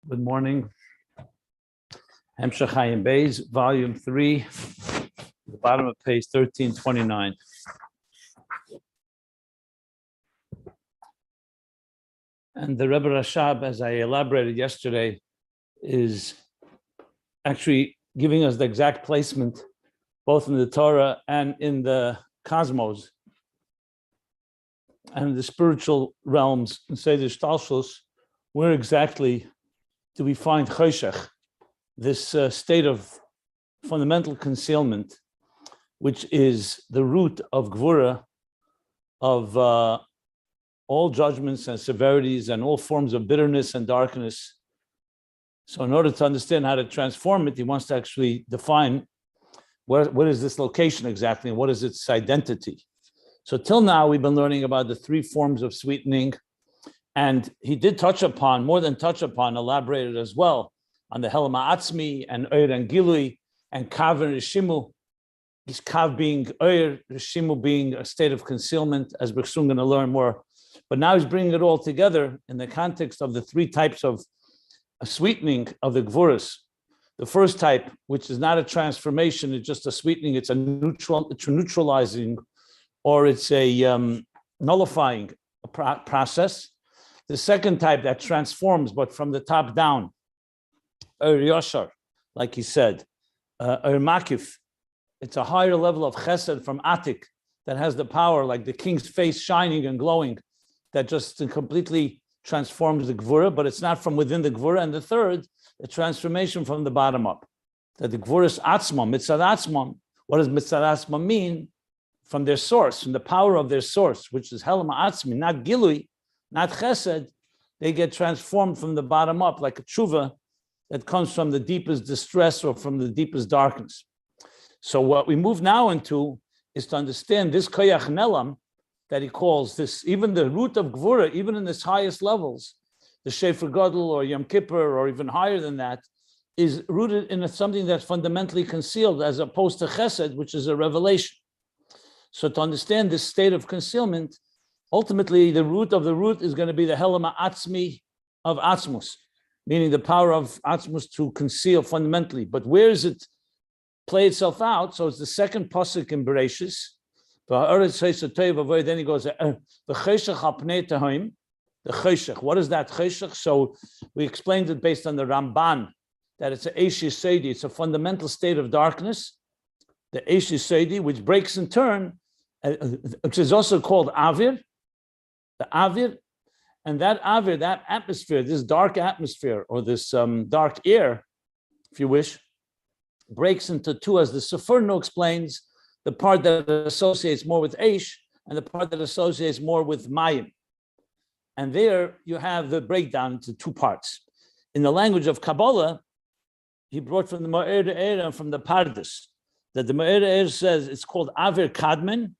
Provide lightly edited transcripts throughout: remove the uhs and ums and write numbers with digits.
Good morning. Ayin Beis, volume 3, the bottom of page 1329. And the Rebbe Rashab, as I elaborated yesterday, is actually giving us the exact placement, both in the Torah and in the cosmos, and the spiritual realms, and say the Shtalshus, where exactly do we find Choshech, this state of fundamental concealment, which is the root of Gvura, of all judgments and severities and all forms of bitterness and darkness. So in order to understand how to transform it, he wants to actually define what is this location exactly and what is its identity. So till now, we've been learning about the 3 forms of sweetening, and he did touch upon, more than touch upon, elaborated as well, on the Helam Ha'atzmi and Oyer and Gilui and Kav and Reshimu. This Kav being Oyer, Reshimu being a state of concealment, as we're soon going to learn more. But now he's bringing it all together in the context of the 3 types of sweetening of the Gvuras. The first type, which is not a transformation, it's just a sweetening, it's a neutralizing, or it's a nullifying process. The second type that transforms, but from the top down, Yashar, like he said, Makif, it's a higher level of chesed from Atik that has the power, like the king's face shining and glowing, that just completely transforms the Gvura, but it's not from within the Gvura. And the third, the transformation from the bottom up, that the Gvuras Atzmam, Mitzad Atzmam, what does Mitzad Atzmam mean? From their source, from the power of their source, which is Helam Ha'atzmi, not Gilui, not Chesed, they get transformed from the bottom up, like a tshuva that comes from the deepest distress or from the deepest darkness. So what we move now into is to understand this Koyach Nelam that he calls this, even the root of Gvura, even in its highest levels, the Shefer Gadol or Yom Kippur or even higher than that, is rooted in something that's fundamentally concealed as opposed to Chesed, which is a revelation. So to understand this state of concealment, ultimately the root of the root is going to be the Helam Ha'atzmi of Atzmus, meaning the power of Atzmus to conceal fundamentally. But where does it play itself out? So it's the second pasuk in Bereshis. Then he goes, the Choshech. What is that Choshech? So we explained it based on the Ramban, that it's an Eish Yesedi, it's a fundamental state of darkness, the Eish Yesedi, which breaks in turn, which is also called Avir, the Avir, and that Avir, that atmosphere, this dark atmosphere, or this dark air, if you wish, breaks into 2, as the Seferno explains, the part that associates more with Eish and the part that associates more with Mayim. And there you have the breakdown into 2 parts. In the language of Kabbalah, he brought from the Ma'er Eir and from the Pardes, that the Ma'er Eir says it's called Avir Kadmon,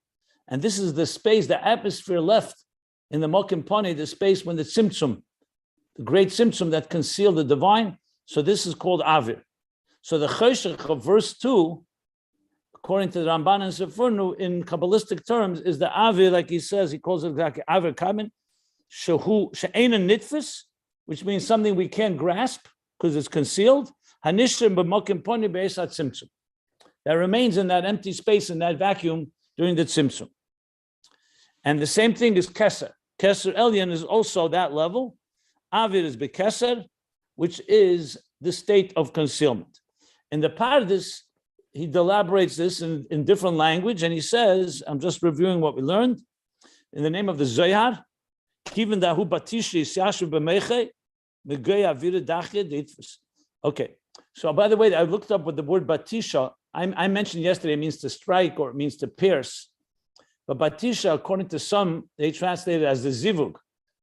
and this is the space, the atmosphere left in the Mokim Pani, the space when the Tzimtzum, the great Tzimtzum that concealed the divine. So this is called Avir. So the Choshech of verse 2, according to the Ramban and Sefernu, in Kabbalistic terms, is the Avir, like he says, he calls it exactly Avir Kadmon, She'eina Nitfis, which means something we can't grasp because it's concealed, Hanishrim b'Mokim Pani be'esat Tzimtzum, that remains in that empty space, in that vacuum during the Tzimtzum. And the same thing is Keser. Keser Elyon is also that level. Avir is Bekeser, which is the state of concealment. In the Pardes, he elaborates this in different language, and he says, I'm just reviewing what we learned, in the name of the Zohar, Kiven dahu batishi yashu b'meiche, megei avir dachye deitfus. Okay, so by the way, I looked up what the word batisha, I mentioned yesterday, it means to strike or it means to pierce. But batisha, according to some, they translate it as the zivug,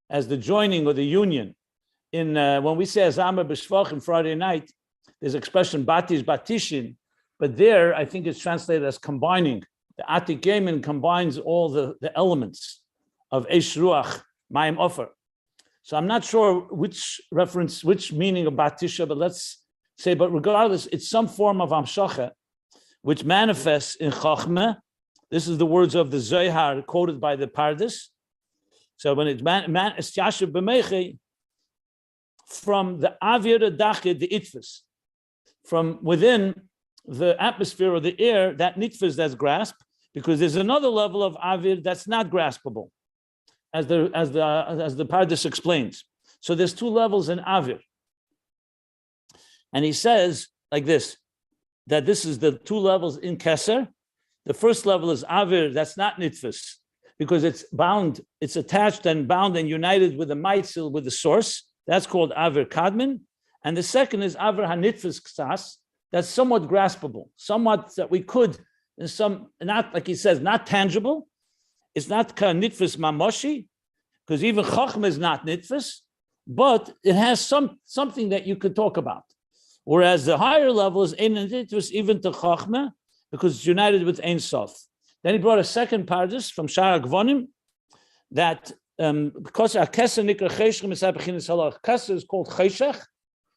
as the joining or the union. In when we say Azamar B'Shvachim Friday night, there's expression batish, batishin, but there I think it's translated as combining. The Atik Yemen combines all the elements of Eish Ruach, Mayim Ofer. So I'm not sure which reference, which meaning of batisha, but let's say, but regardless, it's some form of Amshacha, which manifests in Chachmeh. This is the words of the Zohar quoted by the Pardes. So when it's Yashiv B'Meiche, from the Avir Dachid, the Itfus, from within the atmosphere or the air, that nitfus that's grasp, because there's another level of Avir that's not graspable, as the Pardes explains. So there's two levels in Avir. And he says like this, that this is the two levels in Keser. The first level is Avir, that's not nitfus, because it's bound, it's attached and bound and united with the Maitzil, with the source. That's called Avir Kadmon. And the second is Avir HaNitfus Ksas, that's somewhat graspable, somewhat that we could, in some, not like he says, not tangible. It's not Nitfus Mamoshi, because even Chachma is not Nitfus, but it has something that you could talk about. Whereas the higher level is Ein Nitfus even to Chachma, because it's united with Ein Sof. Then he brought a second pardes from Shara Gvonim, that because Kesser Nikra Cheshach Misai Bechinas Halach, Kesser is called Cheshach.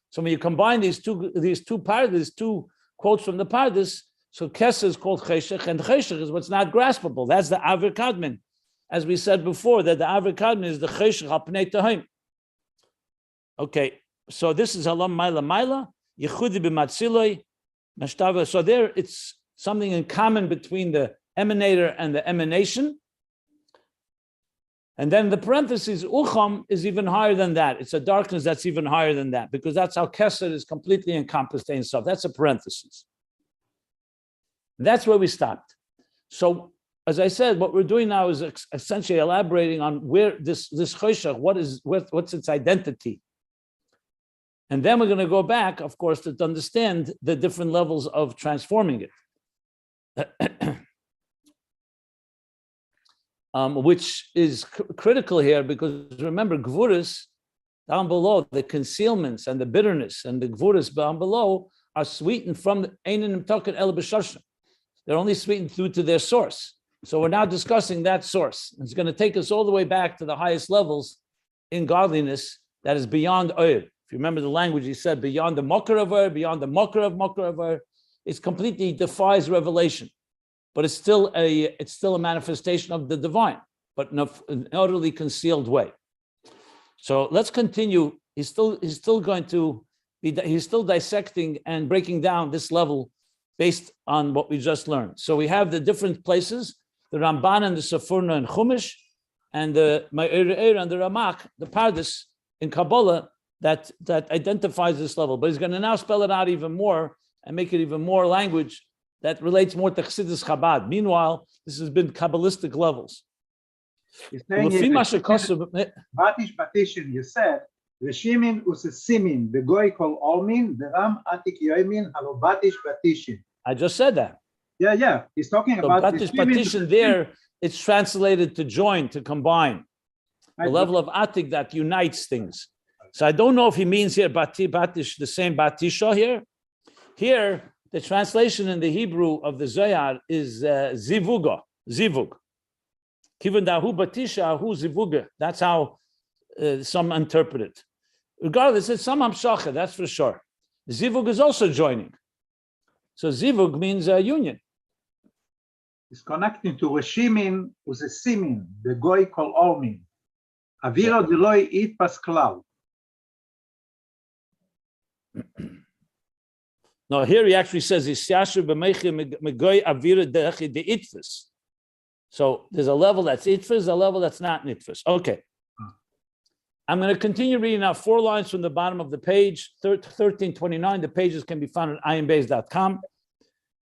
So when you combine these two pardes, two quotes from the pardes, so Kesser is called Cheshach, and Cheshach is what's not graspable. That's the Avir Kadmon, as we said before, that the Avir Kadmon is the Cheshach al Pnei Tahim. Okay, so this is Halam Maila Maila Yechudi b'Matziloi Mashtava. So there, it's something in common between the emanator and the emanation. And then the parentheses, Ucham is even higher than that. It's a darkness that's even higher than that, because that's how Kesser is completely encompassed in itself. That's a parenthesis. That's where we stopped. So, as I said, what we're doing now is essentially elaborating on where this Choshech, what's its identity. And then we're going to go back, of course, to understand the different levels of transforming it. Which is critical here, because remember, Gvuris down below, the concealments and the bitterness and the Gvuris down below are sweetened from the Einin Token El B'Shashim. They're only sweetened through to their source. So we're now discussing that source. It's going to take us all the way back to the highest levels in godliness that is beyond Oir. If you remember the language, he said beyond the Mokar of Oir, beyond the Mokar of Oir. It completely defies revelation. But it's still a manifestation of the divine, but in an utterly concealed way. So let's continue. He's still dissecting and breaking down this level based on what we just learned. So we have the different places, the Ramban and the Sefurna and Chumash, and the Ma'ir and the Ramak, the Pardes in Kabbalah that identifies this level. But he's going to now spell it out even more and make it even more language that relates more to Chassidus Chabad. Meanwhile, this has been Kabbalistic levels. He's saying Batish Batishin, you said, Reshimin Usesimin, the Goy Kol Olmin, the Ram Atik Yoimin, Halo Batish Batishin. I just said that. Yeah. He's talking about Batish Batishin there, it's translated to join, to combine. The level of Atik that unites things. So I don't know if he means here Batish, the same Batisha here. Here, the translation in the Hebrew of the Zohar is Zivug. Kivan dahu batisha hu zivuga. That's how some interpret it. Regardless, it's some hamshacha, that's for sure. Zivug is also joining. So Zivug means union. It's connecting to Reshimin Usesimin, the Goy Kol Olmin. Aviro Deloi Itpas Klau. No, here he actually says, so there's a level that's itfus, a level that's not nitfus. Okay. I'm going to continue reading now 4 lines from the bottom of the page, 1329. The pages can be found at ayinbeis.com.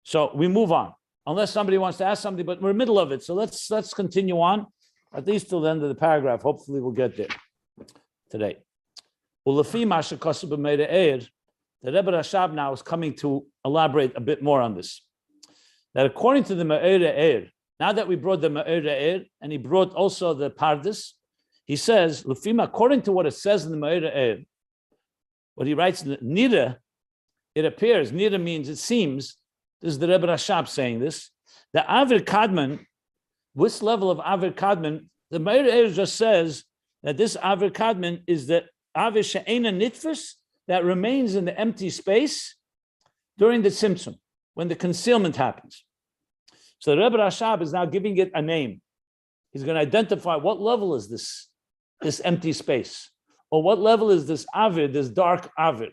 So we move on, unless somebody wants to ask something, but we're in the middle of it. So let's continue on, at least till the end of the paragraph. Hopefully we'll get there today. The Rebbe Rashab now is coming to elaborate a bit more on this. That according to the Me'er Eir, now that we brought the Me'er Eir, and he brought also the Pardes, he says, Lefima, according to what it says in the Me'er Eir, what he writes in the Nira, it appears, Nira means it seems, this is the Rebbe Rashab saying this, the Avir Kadmon, this level of Avir Kadmon, the Me'er Eir just says that this Avir Kadmon is the Avir She'ena Nitfus, that remains in the empty space during the Tzimtzum, when the concealment happens. So the Rebbe Rashab is now giving it a name. He's going to identify what level is this empty space. Well, what level is this Avir, this dark Avir,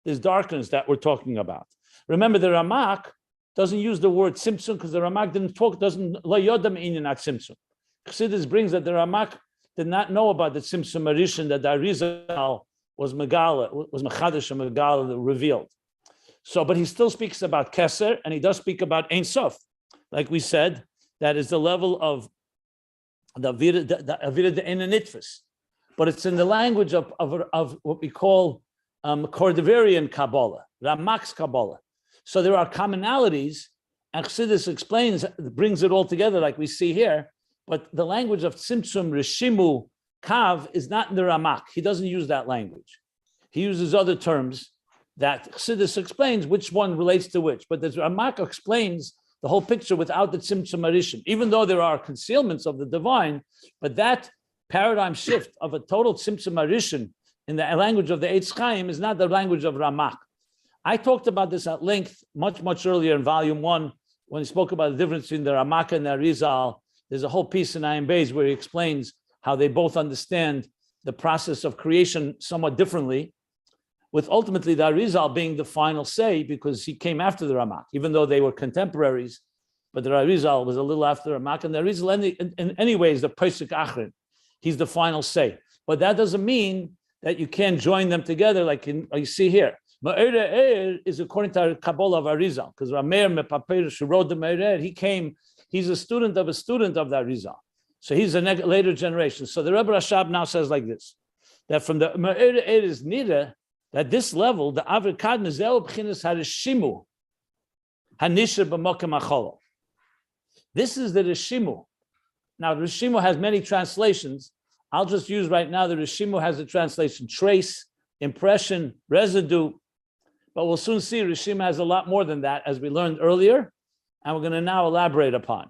this darkness that we're talking about? Remember, the Ramak doesn't use the word Tzimtzum because the Ramak doesn't lo yodam inyan at Tzimtzum. Chassidus brings that the Ramak did not know about the Tzimtzum Arishan that the Arizal was Mechadash and Megala revealed. So, but he still speaks about Keser, and he does speak about Ein Sof. Like we said, that is the level of the Avira de Enanitvis. But it's in the language of what we call Kordoverian Kabbalah, Ramak's Kabbalah. So there are commonalities, and Chassidus brings it all together like we see here, but the language of Tzimtzum, Reshimu, Kav is not in the Ramak. He doesn't use that language. He uses other terms that Chassidus explains which one relates to which. But the Ramak explains the whole picture without the Tzimtzum Arishim, even though there are concealments of the divine, but that paradigm shift of a total Tzimtzum Arishim in the language of the Eitz Chaim is not the language of Ramak. I talked about this at length much earlier in volume 1 when he spoke about the difference between the Ramak and the Arizal. There's a whole piece in Ayin Beis where he explains how they both understand the process of creation somewhat differently, with ultimately the Arizal being the final say because he came after the Ramak, even though they were contemporaries, but the Arizal was a little after the Ramak, and the Arizal in any way is the Pesach Achrin. He's the final say. But that doesn't mean that you can't join them together like you see here. Ma'er is according to the Kabbalah of Arizal, because Rameir Mepapir, who wrote the Ma'er, he's a student of the Arizal. So he's a later generation. So the Rebbe Rashab now says like this, that from the Ma'er is Nida, that this level, the Avir Kadmon, Zeu B'chinas HaReshimu, HaNisher B'mokem HaCholol. This is the Reshimu. Now, Reshimu has many translations. I'll just use right now the Reshimu has a translation, trace, impression, residue. But we'll soon see Reshimu has a lot more than that, as we learned earlier, and we're going to now elaborate upon.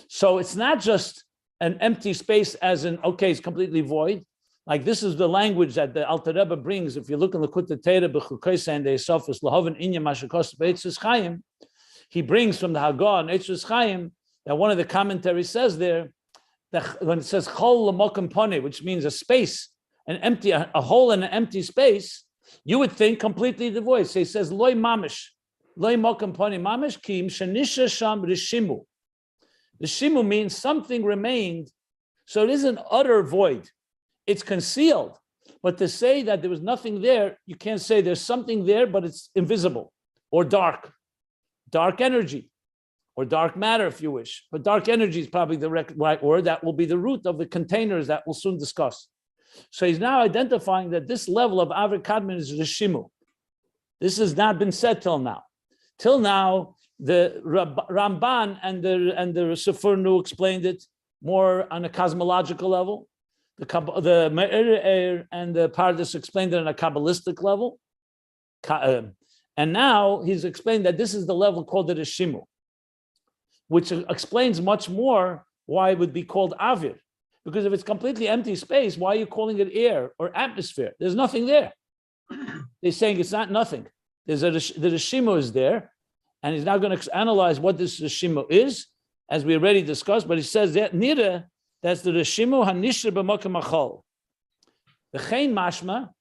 So it's not just an empty space as in, okay, it's completely void. Like this is the language that the Alter Rebbe brings. If you look in the Kutei Teira, B'chukosa and the Esophes, Lahoven Inya Mashakos B'Eitzes Chaim, he brings from the Hagah and Eitzes Chaim that one of the commentaries says there, that when it says Chol L'mokem Poneh, which means a space, a hole in an empty space, you would think completely devoid. So he says, Loi mamish, Loi mokem poni mamish, kim shenisha sham reshimu. Reshimu means something remained, so it isn't utter void. It's concealed. But to say that there was nothing there, you can't say there's something there, but it's invisible or dark energy, or dark matter, if you wish. But dark energy is probably the right word. That will be the root of the containers that we'll soon discuss. So he's now identifying that this level of Avir Kadmon is Reshimu. This has not been said till now. Till now, the Ramban and the Sefer Nu explained it more on a cosmological level. The Me'er and the Pardes explained it on a Kabbalistic level. And now he's explained that this is the level called the Reshimu, which explains much more why it would be called Avir. Because if it's completely empty space, why are you calling it air or atmosphere? There's nothing there. They're saying it's not nothing. The Reshimu is there, and he's now going to analyze what this Reshimu is, as we already discussed, but he says that Nira, that's the Reshimu HaNisher B'mokem HaCholol. The Chein Mashma,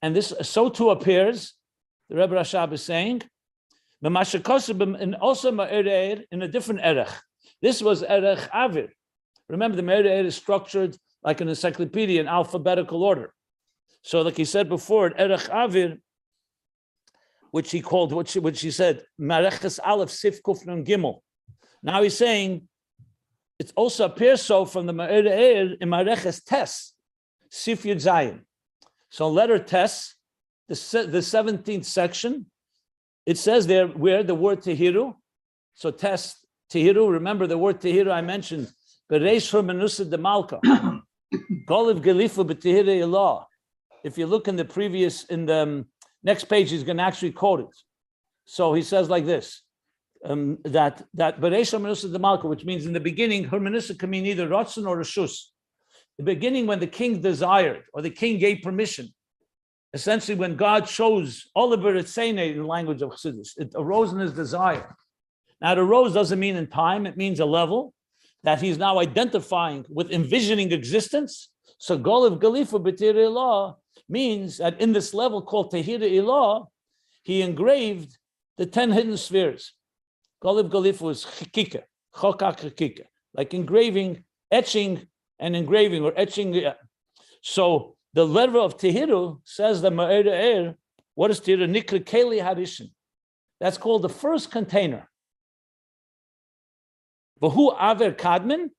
and this so too appears, the Rebbe Rashab is saying, and also Ma'er in a different Erech. This was Erech Avir. Remember, the Me'er is structured like an encyclopedia in alphabetical order. So, like he said before, Erech Avir, which he called, which he said, Mareches Aleph Sif Kuf Nun Gimel. Now he's saying it also appears so from the Me'er in Mareches Tes, Sif Yud Zayin. So, letter Tes, the 17th section, it says there where the word Tehiru. So, Tes Tehiru. Remember the word Tehiru I mentioned. If you look in the next page, he's going to actually quote it. So he says like this, that which means in the beginning, Hermenusa can mean either Ratzon or Reshus. The beginning when the king desired, or the king gave permission. Essentially when God chose, Oliver Etzene in the language of Chassidus, it arose in his desire. Now, it arose doesn't mean in time, it means a level that he's now identifying with envisioning existence. So Goliv Galifa B'Tirei Law means that in this level called Tehira Ilah, he engraved the 10 hidden spheres. Golif Golif was chikika, chokak chikika, like engraving, etching and engraving or etching. So the letter of Tehiru says that Ma'era Er, what is Tehiru? Nikra Keli Harishin. That's called the first container. Vahu Avir Kadmon,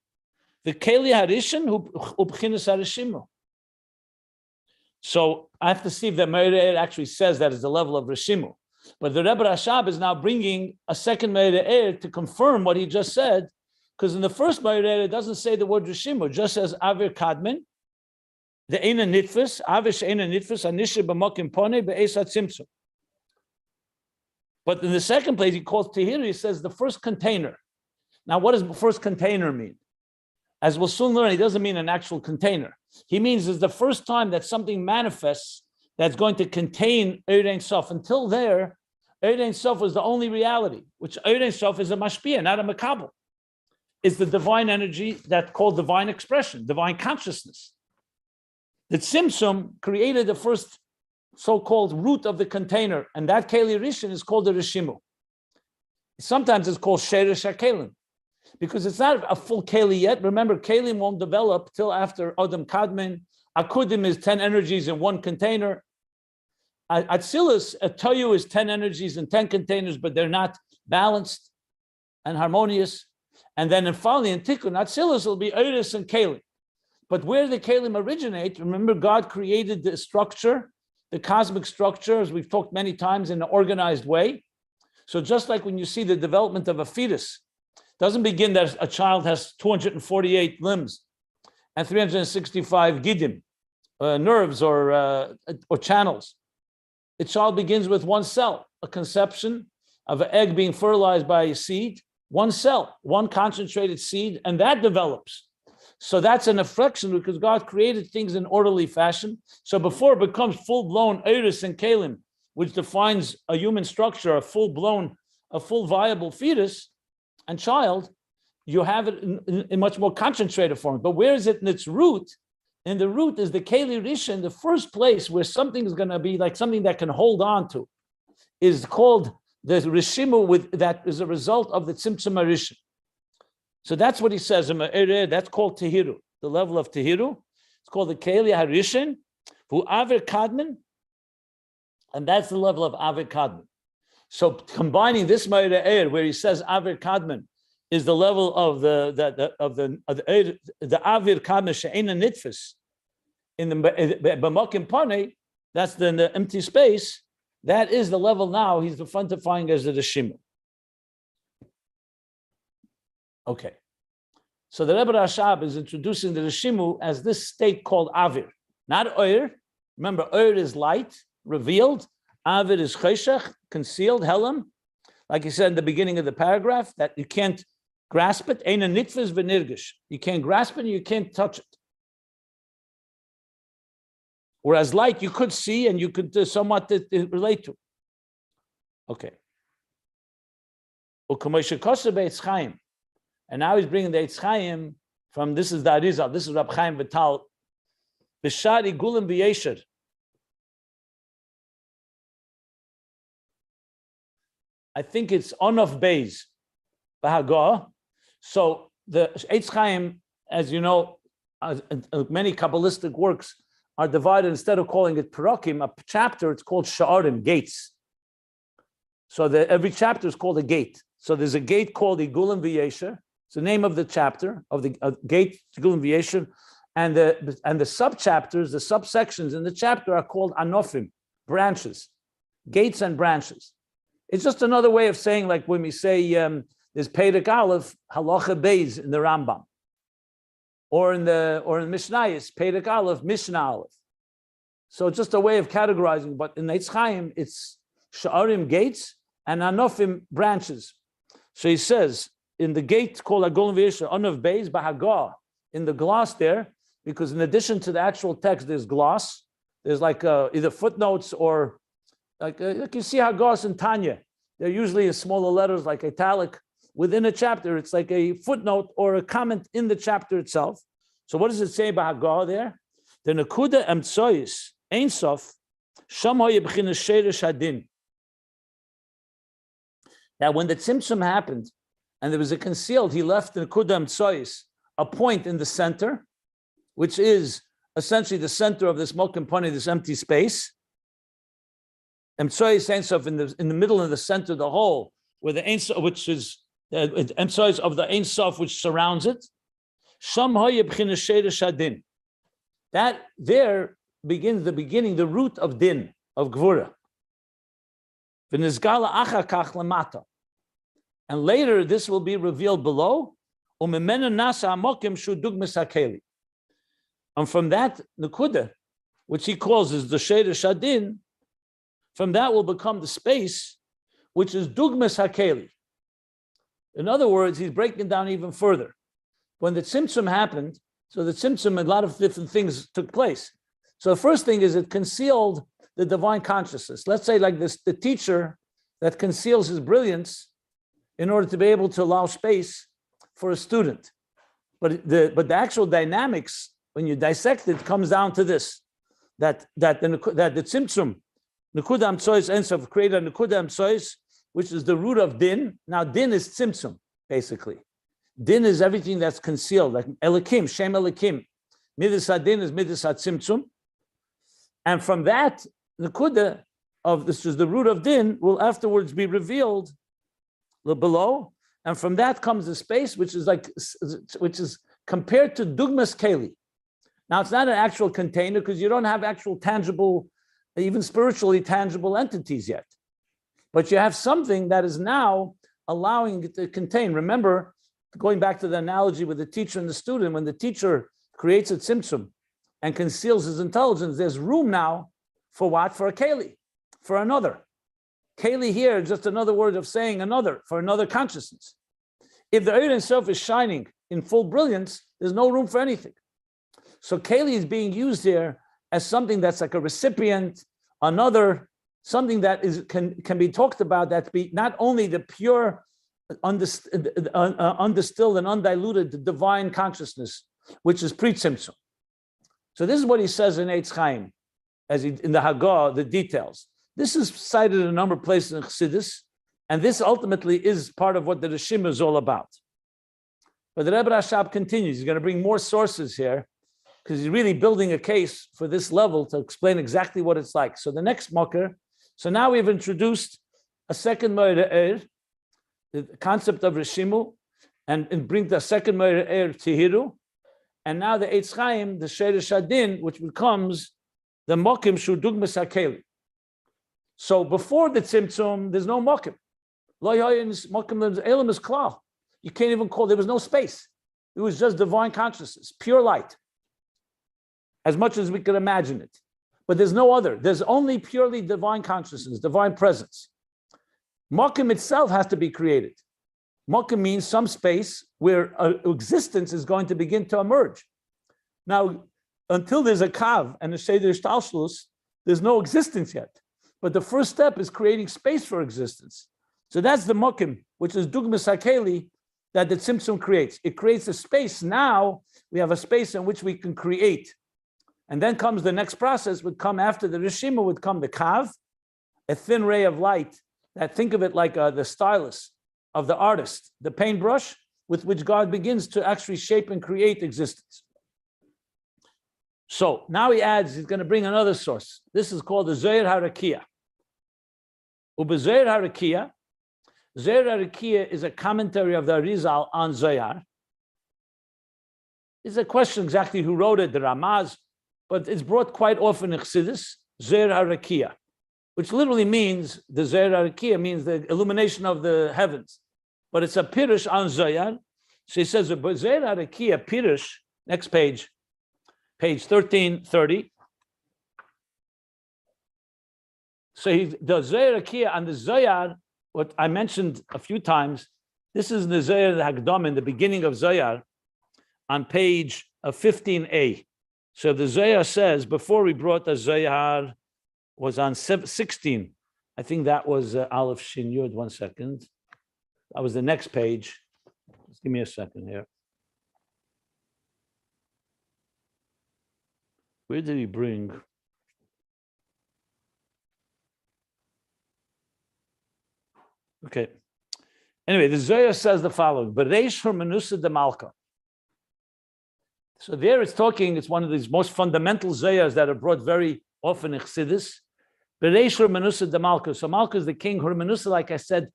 the Keli Harishin, who Ubchinas Reshimu. So I have to see if the Ma'era Er actually says that is the level of Reshimu. But the Rebbe Rashab is now bringing a second Ma'era Er to confirm what he just said, because in the first Ma'era Er it doesn't say the word Reshimu, it just says Avir Kadmon, the Eina Nitfus, Avir She'eina Nitfus, Anisha B'mokim Pone Be'esat Tzimtzum. But in the second place, he calls Tehira, he says the first container. Now, what does the first container mean? As we'll soon learn, he doesn't mean an actual container. He means it's the first time that something manifests that's going to contain Eir Ein Sof. Until there, Eir Ein Sof was the only reality, which Eir Ein Sof is a mashpia, not a makabel. Is the divine energy that's called divine expression, divine consciousness. The Tzimtzum created the first so-called root of the container, and that Keli Rishon is called the Reshimu. Sometimes it's called Sheresh HaKelim, because it's not a full Keli yet. Remember, Kelim won't develop till after Adam Kadmon. Akudim is 10 energies in one container. Atzilus, a Toyu is 10 energies in 10 containers, but they're not balanced and harmonious. And then finally in Tikkun, Atzilus will be Eiris and Kelim. But where the Kelim originate, remember God created the structure, the cosmic structure, as we've talked many times, in an organized way. So just like when you see the development of a fetus, doesn't begin that a child has 248 limbs and 365 gidim, nerves or channels. A child begins with one cell, a conception of an egg being fertilized by a seed, one cell, one concentrated seed, and that develops. So that's an affliction because God created things in orderly fashion. So before it becomes full-blown Eiris and Kelim, which defines a human structure, a full-blown, a full viable fetus and child, you have it in much more concentrated form. But where is it in its root? In the root is the Keli Rishon, the first place where something is going to be like something that can hold on to, is called the Reshimu, with that is a result of the Tzimtzum Rishon. So that's what he says. That's called Tehiru, the level of Tehiru. It's called the Keli Harishin, who Avir Kadmon, and that's the level of Avir Kadmon. So combining this Ma'ira Eir, where he says Avir Kadmon is the level of the Avir Kadmon She'eina Nitfus in the B'mokim Pane, that's the empty space. That is the level now he's defining as the Reshimu. Okay, so the Rebbe Rashab is introducing the Reshimu as this state called Avir, not Oir. Remember, Oir is light, revealed. Avir is Cheshach, concealed, Helam. Like he said in the beginning of the paragraph, that you can't grasp it. Eina nitfis v'nirgish. You can't grasp it and you can't touch it. Whereas light you could see and you could somewhat relate to. Okay. And now he's bringing the Eitz Chaim from, this is the Arizal, this is Rab Chaim Vital. B'shari gulim b'yesher. I think it's Ayin Beis, Bahagah. So the Eitz Chaim, as you know, many Kabbalistic works are divided, instead of calling it Parakim, a chapter, it's called Sha'arim, gates. So every chapter is called a gate. So there's a gate called Igulim V'Yesher. It's the name of the chapter, of the gate, Igulim V'Yesher. And the subchapters, the subsections in the chapter are called Anofim, branches, gates and branches. It's just another way of saying, like when we say there's Perek Aleph, Halacha Beis in the Rambam. Or in Mishnayos, Perek Aleph, Mishnah Aleph. So it's just a way of categorizing, but in Eitz Chaim, it's Sha'arim, gates, and Anofim, branches. So he says, in the gate called Agol V'Yesher, Ayin Beis, Bahagah, in the gloss there, because in addition to the actual text, there's gloss, there's like either footnotes or like you see Hagahs in Tanya. They're usually in smaller letters like italic. Within a chapter, it's like a footnote or a comment in the chapter itself. So what does it say about Hagah there? The Nakuda Emtsois, Ein Sof, Sham Hoye B'chinas Sheirish Hadin. That when the Tzimtzum happened, and there was a concealed, he left in Kudam Tsois, a point in the center, which is essentially the center of this Mokim Pani, this empty space. And Tsois Ein Sof in the middle, in the center of the whole, where the Ein Sof, which is Tsois of the Ein Sof, which surrounds it. Sham Hoye B'chinas Sheirish Hadin. That there begins the root of din, of gvura. V'nizgala achar kach lamata. And later this will be revealed below. Umemenu nasa hamokim shu dugmas hakeli. And from that nekuda, which he calls is the sheirish hadin, from that will become the space, which is dugmas hakeli. In other words, he's breaking down even further. When the tzimtzum happened, so the tzimtzum, a lot of different things took place. So the first thing is it concealed the divine consciousness. Let's say like this, the teacher that conceals his brilliance in order to be able to allow space for a student. But the actual dynamics, when you dissect it, comes down to this, that the tzimtzum, nekudam tsois ensof, created a nekudam tsois, which is the root of din. Now din is tzimtzum, basically. Din is everything that's concealed, like elikim, shem elikim. Midas hadin is midas hatzimtzum. And from that, nekuda of this is the root of din will afterwards be revealed below, and from that comes the space, which is compared to dugmas keli. Now it's not an actual container because you don't have actual tangible, even spiritually tangible entities yet, but you have something that is now allowing it to contain. Remember, going back to the analogy with the teacher and the student, when the teacher creates a tzimtzum and conceals his intelligence, there's room now for what? For a keli, for another. Keli here is just another word of saying another, for another consciousness. If the Eir itself is shining in full brilliance, there's no room for anything. So keli is being used here as something that's like a recipient, another, something that can be talked about, that be not only the pure, undistilled and undiluted divine consciousness, which is pre-tzimtzum. So this is what he says in Eitz Chaim, in the Haggadah, the details. This is cited in a number of places in Chassidus, and this ultimately is part of what the Reshimu is all about. But the Rebbe Rashab continues. He's going to bring more sources here, because he's really building a case for this level to explain exactly what it's like. So the next mocker, so now we've introduced a second Moira Eir, the concept of Reshimu, and bring the second Moira Eir Tihiru, and now the Eitz Chaim, the Sheirish Hadin, which becomes the Mokim Shu Dugmas HaKeli. So before the Tzimtzum, there's no Mokim. Lo Yoyin Mokim Elam is Klal. You can't even call, there was no space. It was just divine consciousness, pure light, as much as we could imagine it. But there's no other. There's only purely divine consciousness, divine presence. Mokim itself has to be created. Mokim means some space where existence is going to begin to emerge. Now, until there's a kav and a seder shtalshlus, there's no existence yet. But the first step is creating space for existence. So that's the mokim, which is dugmas hakeli, that the tzimtzum creates. It creates a space. Now we have a space in which we can create. And then comes the next process, would come after the Reshimu, would come the kav, a thin ray of light, that think of it like the stylus of the artist, the paintbrush with which God begins to actually shape and create existence. So now he adds, he's going to bring another source. This is called the Zohar Harakia. Zohar Harakia. Zohar Harakia is a commentary of the Arizal on Zohar. It's a question exactly who wrote it, the Ramaz, but it's brought quite often in Chassidus, Zohar Harakia, which literally means, the Zohar Harakia means the illumination of the heavens. But it's a pirush on Zohar. So he says, Zohar Harakia pirush, next page, page 1330. So the Zohar Harakia on the Zohar, what I mentioned a few times, this is the Zohar Hagdom in the beginning of Zohar on page 15a. So the Zohar says, before we brought the Zohar, was on 16. I think that was Aleph Shin Yud. 1 second. That was the next page. Just give me a second here. Where did he bring? Okay. Anyway, the Zohar says the following: Bereish Hermenusa de Malka. So there it's talking, it's one of these most fundamental Zohars that are brought very often in Chassidus. Bereish Hermenusa de Malka. So Malka is the king. Hermenusa, like I said,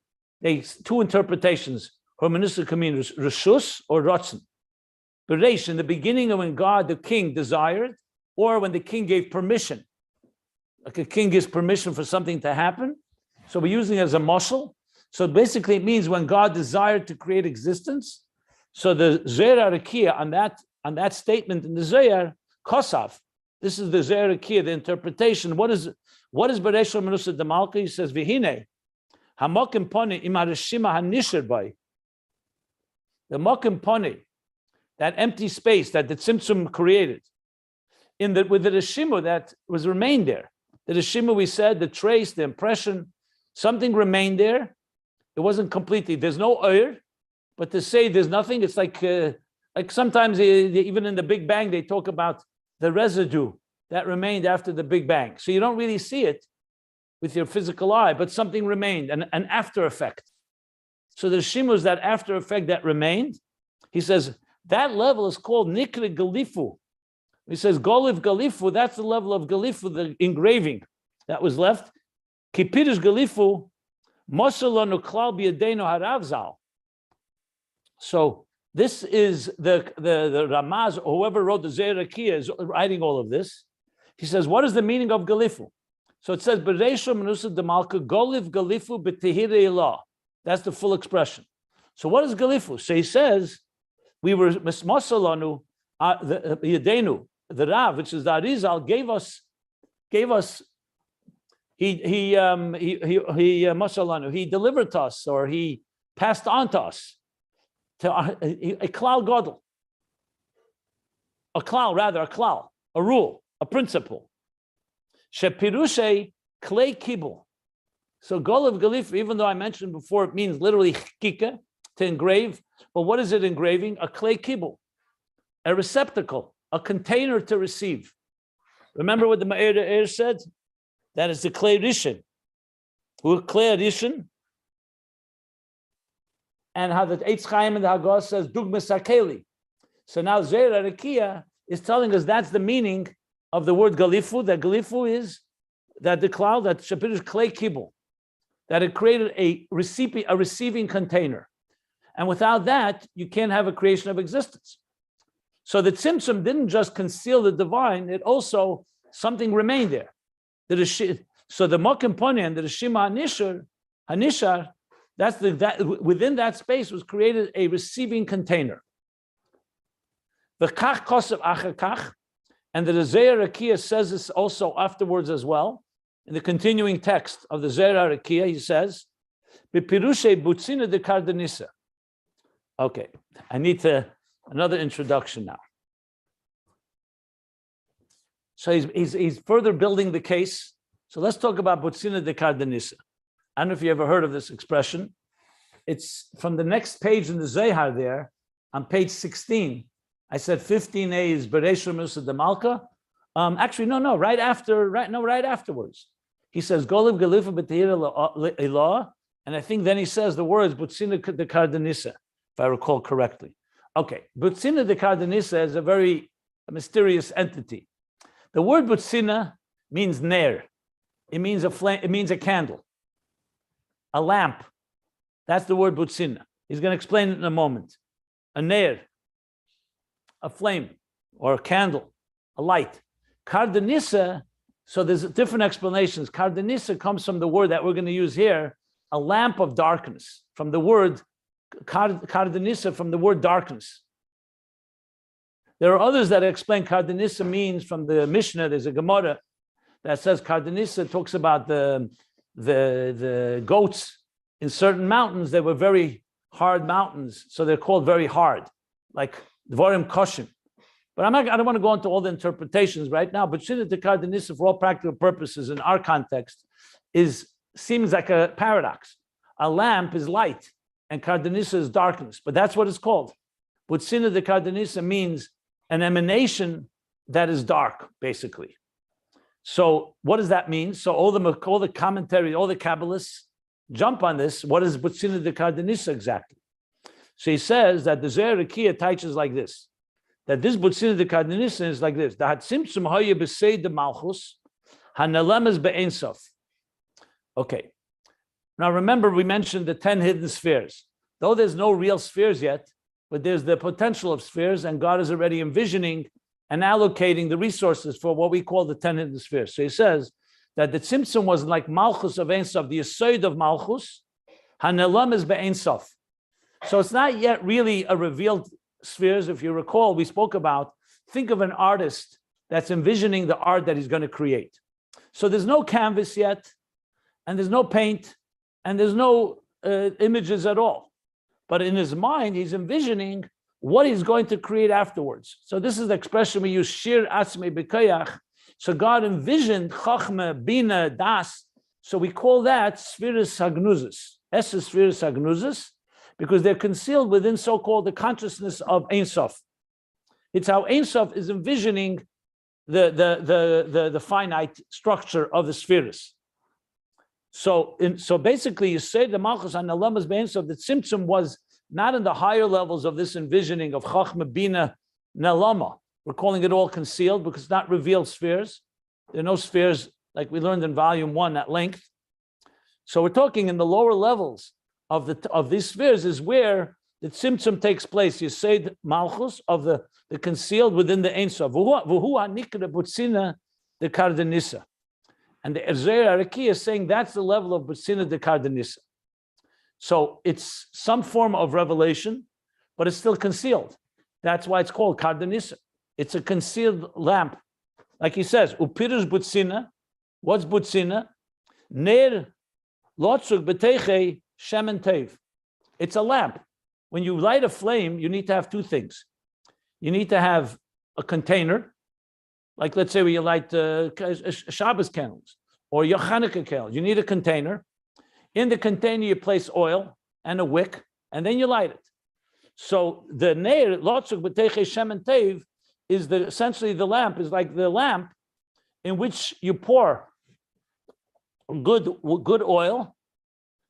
two interpretations. Hermenusa can mean Reshus or Ratzon. Bereish, in the beginning of when God, the king, desired, or when the king gave permission. Like a king gives permission for something to happen. So we're using it as a mashal. So basically it means when God desired to create existence. So the Zohar Arakia on that statement in the Zohar, Kosav, this is the Zohar Arakia, the interpretation. What is Bereish Hermenusa de Malka? He says, Vihine, Hamokim Poni im Reshimu hanisher bay. The Mokim Poni, that empty space that the Tzimtzum created, with the Reshimu that was remained there. The Reshimu, we said, the trace, the impression, something remained there. It wasn't completely, there's no oir, but to say there's nothing, it's like sometimes even in the Big Bang, they talk about the residue that remained after the Big Bang. So you don't really see it with your physical eye, but something remained, an after effect. So the Reshimu is that after effect that remained. He says, that level is called Nikra Galifu. He says, Goliv Galifu, that's the level of Galifu, the engraving that was left. Kipirish Galifu, Mosalonu Klal B'Yadenu Haravzal. So this is the Ramaz, or whoever wrote the Zohar Arakia is writing all of this. He says, what is the meaning of Galifu? So it says, Bereish Hermenusa de Malka, Goliv Galifu B'Tehirei Elah. That's the full expression. So what is Galifu? So he says, we were Mosalonu, the Yadenu, the Rav, which is the Arizal, gave us. He delivered to us, or he passed on to us, to a klal gadol, a klal, a rule, a principle. Shepirushe klei kibul. So Golav Galif, even though I mentioned before, it means literally chkika, to engrave. But what is it engraving? A klei kibul, a receptacle, a container to receive. Remember what the Me'er said? That is the klei rishon. Who klei rishon? And how the Eitz Chaim and the Haggadah says dugmas hakeli. So now Zohar Arakia is telling us that's the meaning of the word galifu. That galifu is that the cloud, that shapirish klei kibul, that it created a receiving container, and without that you can't have a creation of existence. So the Tzimtzum didn't just conceal the divine; it also something remained there. So the Mokim Poni and the Reshimu Hanishar, within that space was created a receiving container. The Kach Kosev Achakach, and the Zohar Arakia says this also afterwards as well. In the continuing text of the Zohar Arakia, he says, "B'pirushe butzina de kardanisa." Okay, I need another introduction now. So he's further building the case. So let's talk about butzina de kardanisa. I don't know if you ever heard of this expression. It's from the next page in the Zohar there, on page 16. I said 15a is Bereish Hermenusa de Malka. Actually, no, right afterwards. He says, Goliv Galifa B'Tehir Elah, and I think then he says the words Butzina de Kardanisa, if I recall correctly. Okay, Butzina de Kardanisa is a very mysterious entity. The word Butzina means ner. It means a flame, it means a candle, a lamp. That's the word Butzina. He's going to explain it in a moment. A ner, a flame, or a candle, a light. Kardanisa, so there's different explanations. Kardanisa comes from the word that we're going to use here, a lamp of darkness, from the word Kardanisa, from the word darkness. There are others that explain Kardanisa means from the Mishnah. There's a Gemara that says Kardanisa talks about the goats in certain mountains. They were very hard mountains, so they're called very hard, like Dvorim Koshim. But I don't want to go into all the interpretations right now. But Shina de Kardanisa, for all practical purposes in our context, seems like a paradox. A lamp is light, and Kardanisa is darkness. But that's what it's called. But Shina de Kardanisa means an emanation that is dark, basically. So what does that mean? So all the commentary, all the Kabbalists, jump on this. What is Butzina de Kardanisa exactly? So he says that the Zohar Rekiya teaches like this, that this Butzina de Kardanisa is like this. The Hatzimtzum Haya B'Seid de Malchus, Hanelemes Be'Ein Sof. Okay. Now remember, we mentioned the 10 hidden spheres. Though there's no real spheres yet, but there's the potential of spheres, and God is already envisioning and allocating the resources for what we call the 10 hidden spheres. So he says that the Tzimtzum was like Malchus of Ein Sof, the Yesod of Malchus, Hanelemes Be'Ein Sof. So it's not yet really a revealed spheres. If you recall, we spoke about, think of an artist that's envisioning the art that he's going to create. So there's no canvas yet, and there's no paint, and there's no images at all. But in his mind, he's envisioning what he's going to create afterwards. So this is the expression we use, Shir Atzmei B'Koyach. So God envisioned Chachma, Bina, Das. So we call that Spheres Hagnuzis. Es is Spheres Hagnuzis, because they're concealed within so-called the consciousness of Ein Sof. It's how Ein Sof is envisioning the finite structure of the spheres. So basically, you say the Malchus on the Lamas Be'Ein Sof, the Tzimtzum was not in the higher levels of this envisioning of Chachma, Bina, Nelama. We're calling it all concealed because it's not revealed spheres. There are no spheres like we learned in volume 1 at length. So we're talking in the lower levels of these spheres is where the Tzimtzum takes place. You say the Malchus of the concealed within the Ein Sof. The Kardanisa. And the Zohar Rekiya is saying that's the level of Butzina de Kardanisa. So it's some form of revelation, but it's still concealed. That's why it's called Kardanisa. It's a concealed lamp. Like he says, Upirush Butzina. What's Butzina? Ner lotzuk b'teichei shemen tev. It's a lamp. When you light a flame, you need to have two things. You need to have a container, like let's say when you light Shabbos candles or your Hanukkah candles. You need a container. In the container, you place oil and a wick, and then you light it. So the neir lotzuk b'teichei shemen tev is essentially the lamp is like the lamp in which you pour good oil.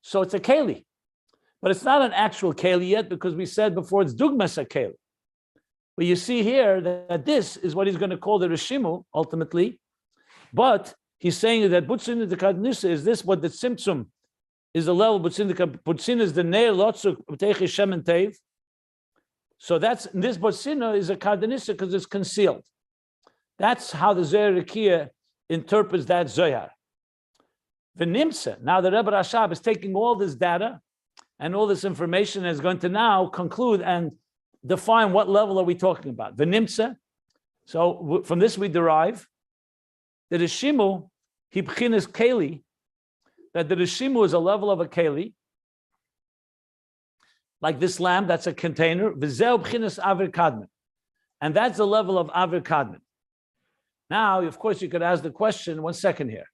So it's a keli, but it's not an actual keli yet because we said before it's dugmas a keli. But you see here that this is what he's going to call the Reshimu ultimately. But he's saying that Butzina de Kardanisa is this what the Tzimtzum is the level. Butzina is the neir lotzuk b'teichei shemen tev. So that's this Butzina is a Kardanisa because it's concealed. That's how the Zohar Rekiya interprets that Zohar. V'nimtza. Now the Rebbe Rashab is taking all this data and all this information and is going to now conclude and define what level are we talking about. V'nimtza. So from this we derive that the Reshimu hibchinas keli, that the Reshimu is a level of a keli, like this lamp, that's a container. V'zeu b'chinas Avir Kadmon. And that's the level of Avir Kadmon. Now, of course, you could ask the question, 1 second here.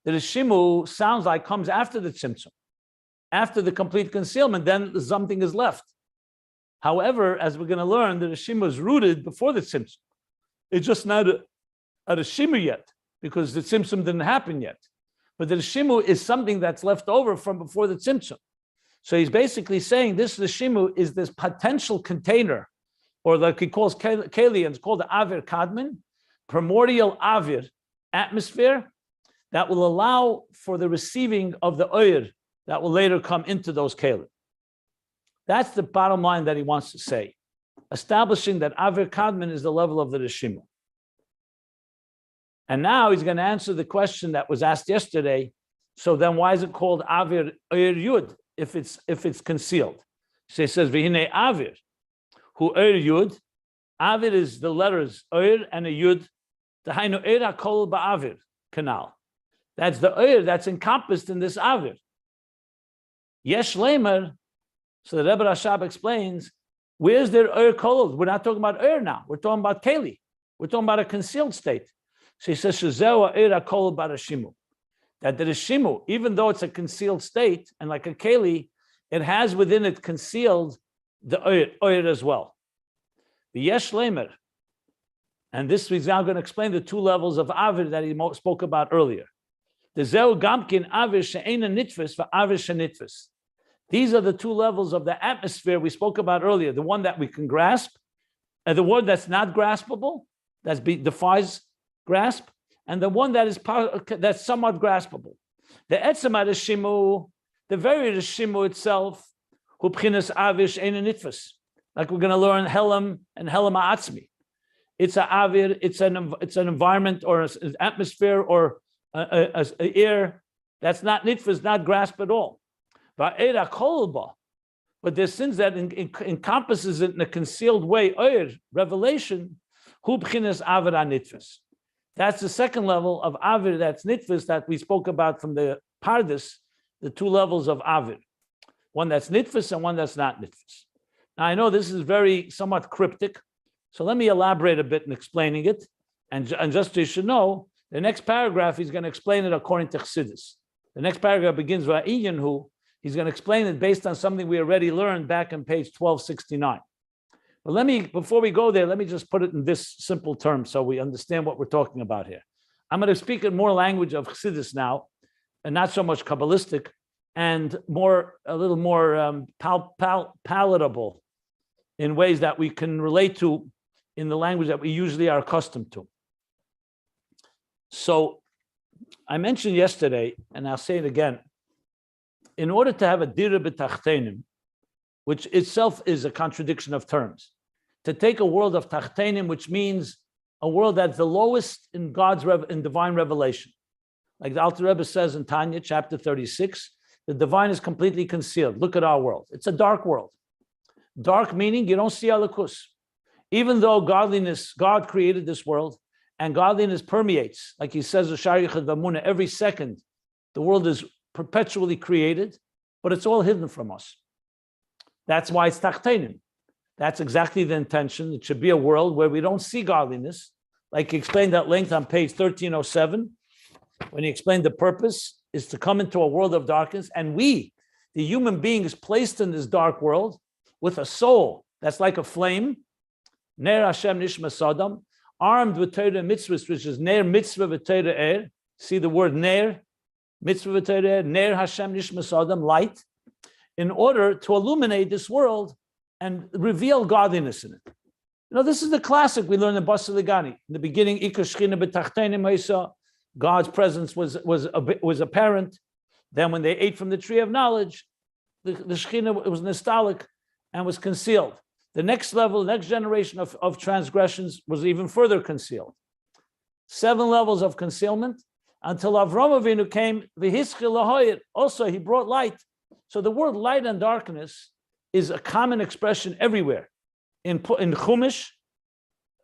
The Reshimu sounds like comes after the Tzimtzum, after the complete concealment, then something is left. However, as we're going to learn, the Reshimu is rooted before the Tzimtzum. It's just not a Reshimu yet, because the Tzimtzum didn't happen yet. But the Reshimu is something that's left over from before the Tzimtzum. So he's basically saying this Reshimu is this potential container, or like he calls Keli, and it's called the Avir Kadmon, primordial Avir atmosphere that will allow for the receiving of the oir that will later come into those Keli. That's the bottom line that he wants to say, establishing that Avir Kadmon is the level of the Reshimu. And now he's going to answer the question that was asked yesterday. So then why is it called Avir Oir Yud if it's concealed? So he says, V'hinei Avir, hu Oir Yud. Avir is the letters Oir and a Yud. T'hainu Oir HaKol Ba'avir canal. That's the Oir that's encompassed in this Avir. Yesh Leimer. So the Rebbe Rashab explains, where's their Oir Kol? We're not talking about Oir now. We're talking about Keli. We're talking about a concealed state. So he says, Shezeu Oir HaKol Ba'Reshimu. That the Reshimu, even though it's a concealed state, and like a Keli, it has within it concealed the Oir as well. The Yesh Leimer. And this is now going to explain the two levels of Avir that he spoke about earlier. These are the two levels of the atmosphere we spoke about earlier. The one that we can grasp, and the one that's not graspable, defies grasp, and the one that's somewhat graspable. The etzema Reshimu, the very Reshimu itself, hu b'chinas avish ein nitfus. Like we're going to learn Helam and Helam Ha'atzmi. It's an avir, it's an environment or an atmosphere or an air that's not nitfus, not grasp at all. But there's sins that encompasses it in a concealed way, revelation, hu b'chinas avir nitfus. That's the second level of avir, that's nitfus, that we spoke about from the Pardes, the two levels of avir. One that's nitfus and one that's not nitfus. Now, I know this is very somewhat cryptic, so let me elaborate a bit in explaining it. And just so you should know, the next paragraph, he's going to explain it according to Chassidus. The next paragraph begins with Ayin. He's going to explain it based on something we already learned back on page 1269. But before we go there, let me just put it in this simple term so we understand what we're talking about here. I'm going to speak in more language of Chassidus now, and not so much Kabbalistic, and a little more palatable in ways that we can relate to in the language that we usually are accustomed to. So I mentioned yesterday, and I'll say it again, in order to have a dira b'tachtenim, which itself is a contradiction of terms, to take a world of tachtenim, which means a world that's the lowest in in divine revelation. Like the Alter Rebbe says in Tanya, chapter 36, the divine is completely concealed. Look at our world. It's a dark world. Dark meaning you don't see Alakus. Even though God created this world, and godliness permeates, like he says, every second, the world is perpetually created, but it's all hidden from us. That's why it's tachtenim. That's exactly the intention. It should be a world where we don't see godliness, like he explained at length on page 1307, when he explained the purpose is to come into a world of darkness, and we, the human being, is placed in this dark world with a soul that's like a flame, Ner Hashem Nishma Sodom, armed with Torah mitzvahs, which is Ner Mitzvah v'Torah Er. See the word Ner, Mitzvah v'Torah Er, Ner Hashem Nishma Sodom, light, in order to illuminate this world and reveal godliness in it. You know, this is the classic we learned in Basiligani. In the beginning, Ikar Shechina b'tachtenim ha'isa, God's presence was apparent. Then when they ate from the tree of knowledge, the Shechina was nostalgic and was concealed. The next level, the next generation of transgressions was even further concealed. 7 levels of concealment until Avram Avinu came, v'hischil lahoyit. Also, he brought light. So the word light and darkness is a common expression everywhere. In Chumash,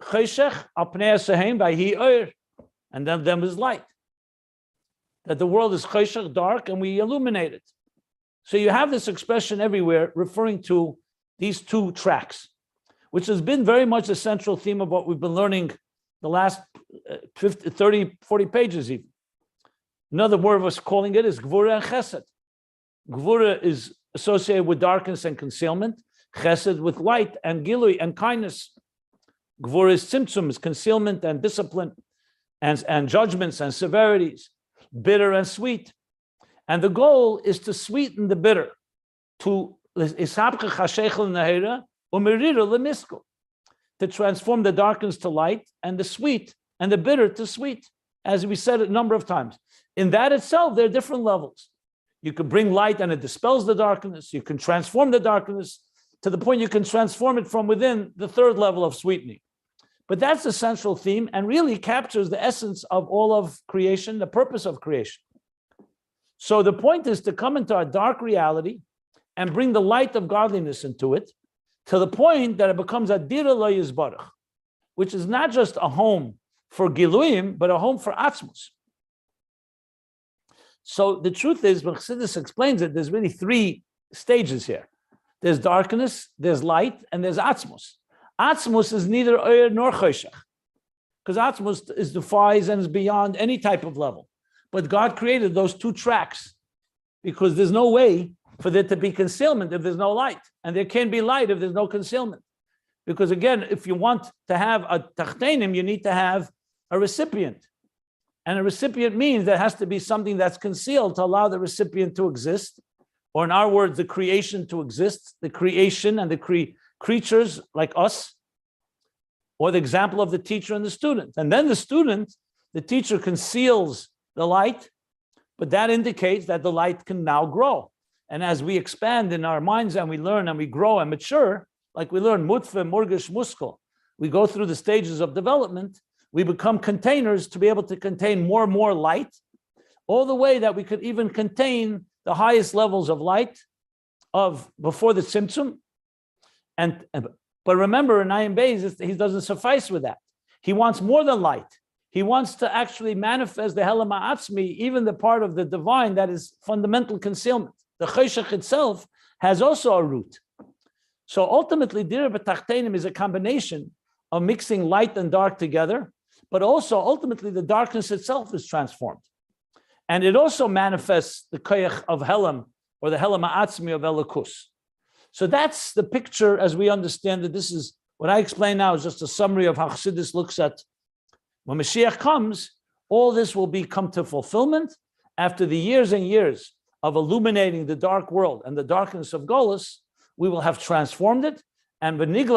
cheshech al pnei hasehem v'hi oir, and then was light. That the world is cheshech, dark, and we illuminate it. So you have this expression everywhere referring to these 2 tracks, which has been very much the central theme of what we've been learning the last 30, 40 pages even. Another word of us calling it is Gvura and Chesed. Gvura is associated with darkness and concealment, Chesed with light and Gilui and kindness. Gvura is Tzimtzum, is concealment and discipline and judgments and severities, bitter and sweet. And the goal is to sweeten the bitter, to transform the darkness to light and the sweet and the bitter to sweet, as we said a number of times. In that itself, there are different levels. You can bring light and it dispels the darkness. You can transform the darkness to the point you can transform it from within, the 3rd level of sweetening. But that's the central theme and really captures the essence of all of creation, the purpose of creation. So the point is to come into a dark reality and bring the light of godliness into it to the point that it becomes a dira lo yizbarach, which is not just a home for Giluim, but a home for Atzmus. So the truth is, when Chassidus explains it, there's really 3 stages here. There's darkness, there's light, and there's Atzmus. Atzmus is neither Oyer nor Choshech, because Atzmus defies and is beyond any type of level. But God created those 2 tracks because there's no way for there to be concealment if there's no light. And there can't be light if there's no concealment. Because again, if you want to have a tachtenim, you need to have a recipient. And a recipient means there has to be something that's concealed to allow the recipient to exist, or in our words, the creation to exist, the creation and the creatures like us, or the example of the teacher and the student. And then the teacher conceals the light, but that indicates that the light can now grow. And as we expand in our minds and we learn and we grow and mature, like we learn mutfe, murgish, muskel, we go through the stages of development, we become containers to be able to contain more and more light, all the way that we could even contain the highest levels of light of before the tzimtzum. But remember, in Ayin Beis, he doesn't suffice with that. He wants more than light. He wants to actually manifest the Helam Ha'atzmi, even the part of the divine that is fundamental concealment. The Cheshach itself has also a root. So ultimately, Dira B'Tachtenim is a combination of mixing light and dark together, but also ultimately the darkness itself is transformed. And it also manifests the Koyach of Helam, or the Helam Ha'atzmi of Elokus. So that's the picture as we understand it. This is what I explain now is just a summary of how Chassidus looks at when Mashiach comes, all this will come to fulfillment after the years and years of illuminating the dark world and the darkness of Golus. We will have transformed it, and the Gili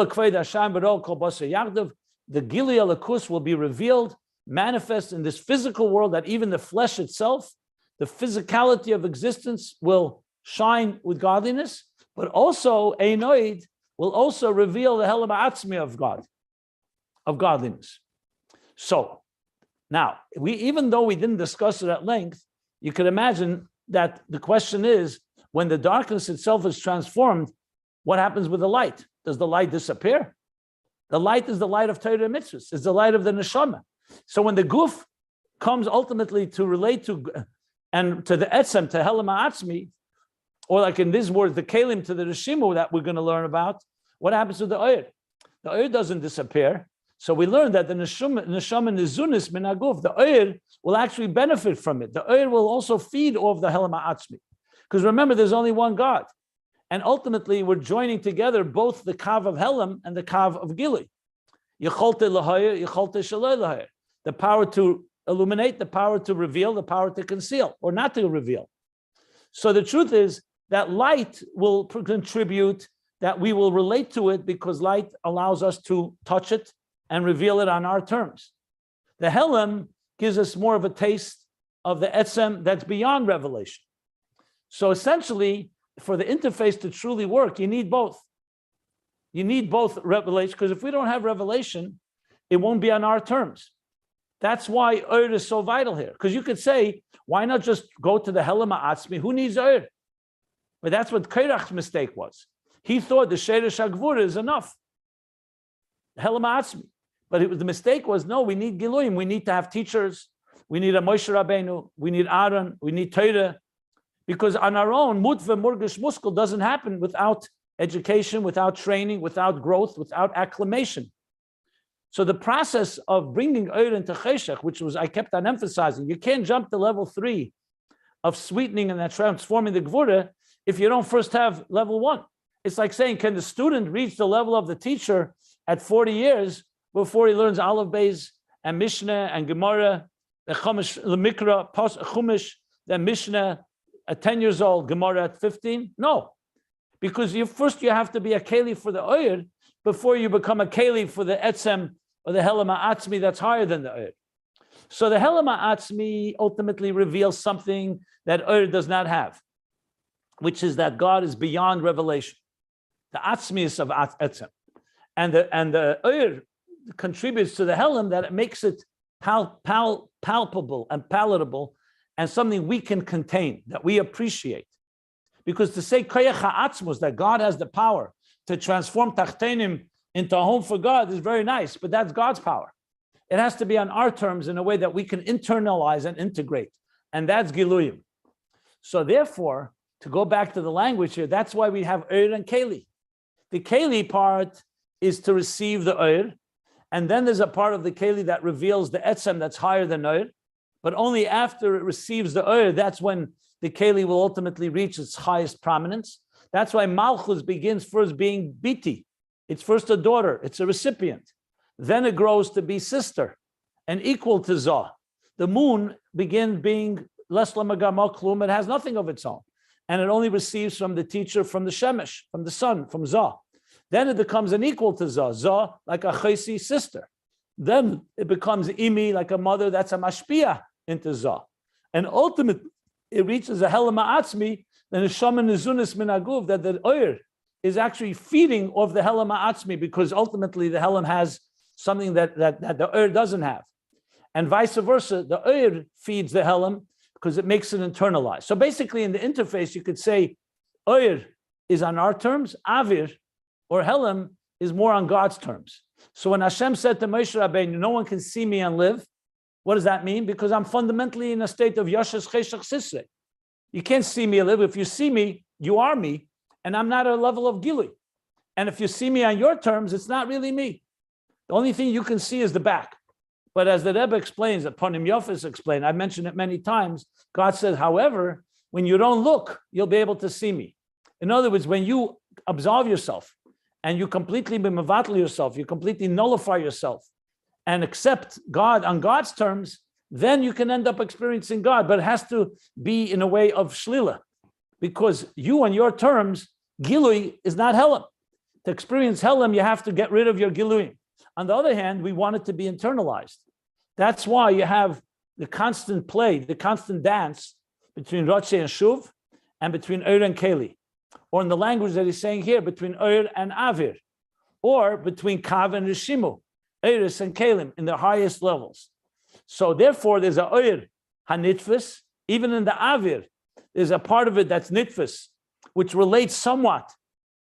Alakus will be revealed, manifest in this physical world, that even the flesh itself, the physicality of existence will shine with godliness, but also Einoid will also reveal the Helam Ha'atzmi of God, of godliness. So now, even though we didn't discuss it at length, you could imagine that the question is, when the darkness itself is transformed, what happens with the light? Does the light disappear? The light is the light of Torah and Mitzvahs. It's the light of the neshama. So when the guf comes ultimately to relate to and to the etzem, to Helam Ha'atzmi, or like in this word, the kelim to the Reshimu that we're going to learn about, what happens to the oir? The oir doesn't disappear. So we learned that the neshama nizunis min haguf, the oir will actually benefit from it. The oir will also feed off the Helam Ha'atzmi. Because remember, there's only one God. And ultimately, we're joining together both the kav of Helam and the kav of Gili. Yecholte l'hayir, yecholte shaloi l'hayir. The power to illuminate, the power to reveal, the power to conceal, or not to reveal. So the truth is that light will contribute, that we will relate to it because light allows us to touch it and reveal it on our terms. The Helam gives us more of a taste of the etzem that's beyond revelation. So essentially, for the interface to truly work, you need both. You need both revelation, because if we don't have revelation, it won't be on our terms. That's why Ur is so vital here. Because you could say, why not just go to the Helam Ha'atzmi? Who needs Ur? But that's what Kairach's mistake was. He thought the Sheresh HaGvura is enough. Helam Ha'atzmi. But the mistake was, no, we need Giluim. We need to have teachers. We need a Moshe Rabbeinu. We need Aaron. We need Torah. Because on our own, mutve, murgish, muskel doesn't happen without education, without training, without growth, without acclimation. So the process of bringing Ur into Cheshach, which was, I kept on emphasizing, you can't jump to level 3 of sweetening and transforming the Gvura if you don't first have level 1. It's like saying, can the student reach the level of the teacher at 40 years before he learns Aleph Beis and Mishnah and Gemara, the Chumash, the Mikra, Chumash, then Mishnah, at 10 years old, Gemara at 15? No, because you have to be a keli for the oir before you become a keli for the etzem or the Helam Ha'atzmi that's higher than the oir. So the Helam Ha'atzmi ultimately reveals something that oir does not have, which is that God is beyond revelation, the atzmius of etzem, and the oir contributes to the Helam that it makes it palpable and palatable, and something we can contain, that we appreciate. Because to say koyach ha'atzmos, that God has the power to transform tachtenim into a home for God, is very nice, but that's God's power. It has to be on our terms in a way that we can internalize and integrate, and that's giluyim. So therefore, to go back to the language here, that's why we have Ur and Keli. The Keli part is to receive the Ur, and then there's a part of the Keli that reveals the etzem that's higher than Ur. But only after it receives the Ur, that's when the Keli will ultimately reach its highest prominence. That's why Malchus begins first being Biti. It's first a daughter, it's a recipient. Then it grows to be sister and equal to Zah. the moon begins being less lamagamah klum. It has nothing of its own. And it only receives from the teacher, from the shemesh, from the sun, from Zah. Then it becomes an equal to Zah. Zah, like a chesi sister. Then it becomes imi, like a mother that's a mashpia into Zah. And ultimately, it reaches a helam ha'atzmi, then a shaman nizunis min aguv, that the oyer is actually feeding off the helam ha'atzmi, because ultimately the helam has something that the oyer doesn't have. And vice versa, the oyer feeds the helam because it makes it internalized. So basically in the interface, you could say oyer is on our terms, avir or helam is more on God's terms. So when Hashem said to Moshe Rabbeinu, no one can see me and live, what does that mean? Because I'm fundamentally in a state of yashas cheshach sisre. You can't see me and live. If you see me, you are me, and I'm not at a level of gilui. And if you see me on your terms, it's not really me. The only thing you can see is the back. But as the Rebbe explains, Ponim Yofis explained, I've mentioned it many times, God says, however, when you don't look, you'll be able to see me. In other words, when you absolve yourself and you completely mevatel yourself, you completely nullify yourself and accept God on God's terms, then you can end up experiencing God. But it has to be in a way of shlila, because you on your terms, gilui is not helam. To experience helam, you have to get rid of your giluim. On the other hand, we want it to be internalized. That's why you have the constant play, the constant dance between Ratzeh and Shuv and between Ur and Keli. Or in the language that he's saying here, between Ur and Avir. Or between Kav and Reshimu, Uris and Kalim in the highest levels. So therefore, there's a Ur hanitfis, even in the Avir, there's a part of it that's nitfis, which relates somewhat.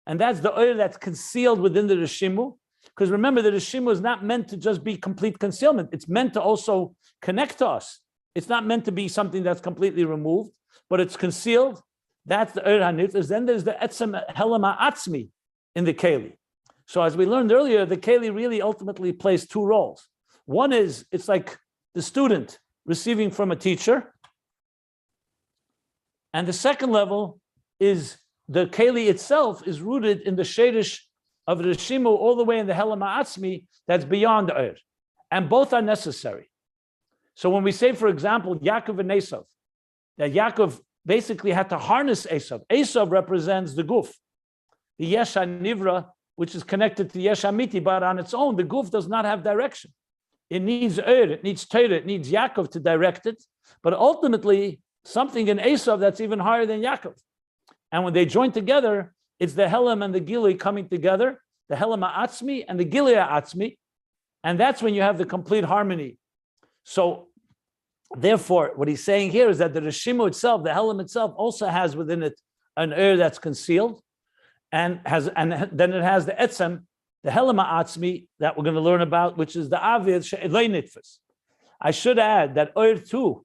And that's the Ur that's concealed within the Reshimu. Because remember, the Reshimu is not meant to just be complete concealment. It's meant to also connect to us. It's not meant to be something that's completely removed, but it's concealed. That's the Ur HaNitfis. Then there's the Etzem Helam HaAtzmi in the Keli. So as we learned earlier, the Keli really ultimately plays two roles. One is, it's like the student receiving from a teacher. And the second level is the Keli itself is rooted in the Shedish of the Reshimu all the way in the Helam HaAtzmi that's beyond the Ur. And both are necessary. So when we say, for example, Yaakov and Esav, that Yaakov basically had to harness Esav. Esav represents the guf, the Yesh HaNivra, which is connected to Yesh HaMiti, but on its own, the guf does not have direction. It needs Ur, it needs Torah, it needs Yaakov to direct it, but ultimately, something in Esav that's even higher than Yaakov. And when they join together, it's the Helam and the Gilui coming together, the Helam HaAtzmi and the Gilui HaAtzmi, and that's when you have the complete harmony. So, therefore, what he's saying here is that the Reshimu itself, the Helam itself, also has within it an Ur that's concealed, and then it has the Etzem, the Helam HaAtzmi that we're going to learn about, which is the Avir She'elei Nitfis. I should add that Ur too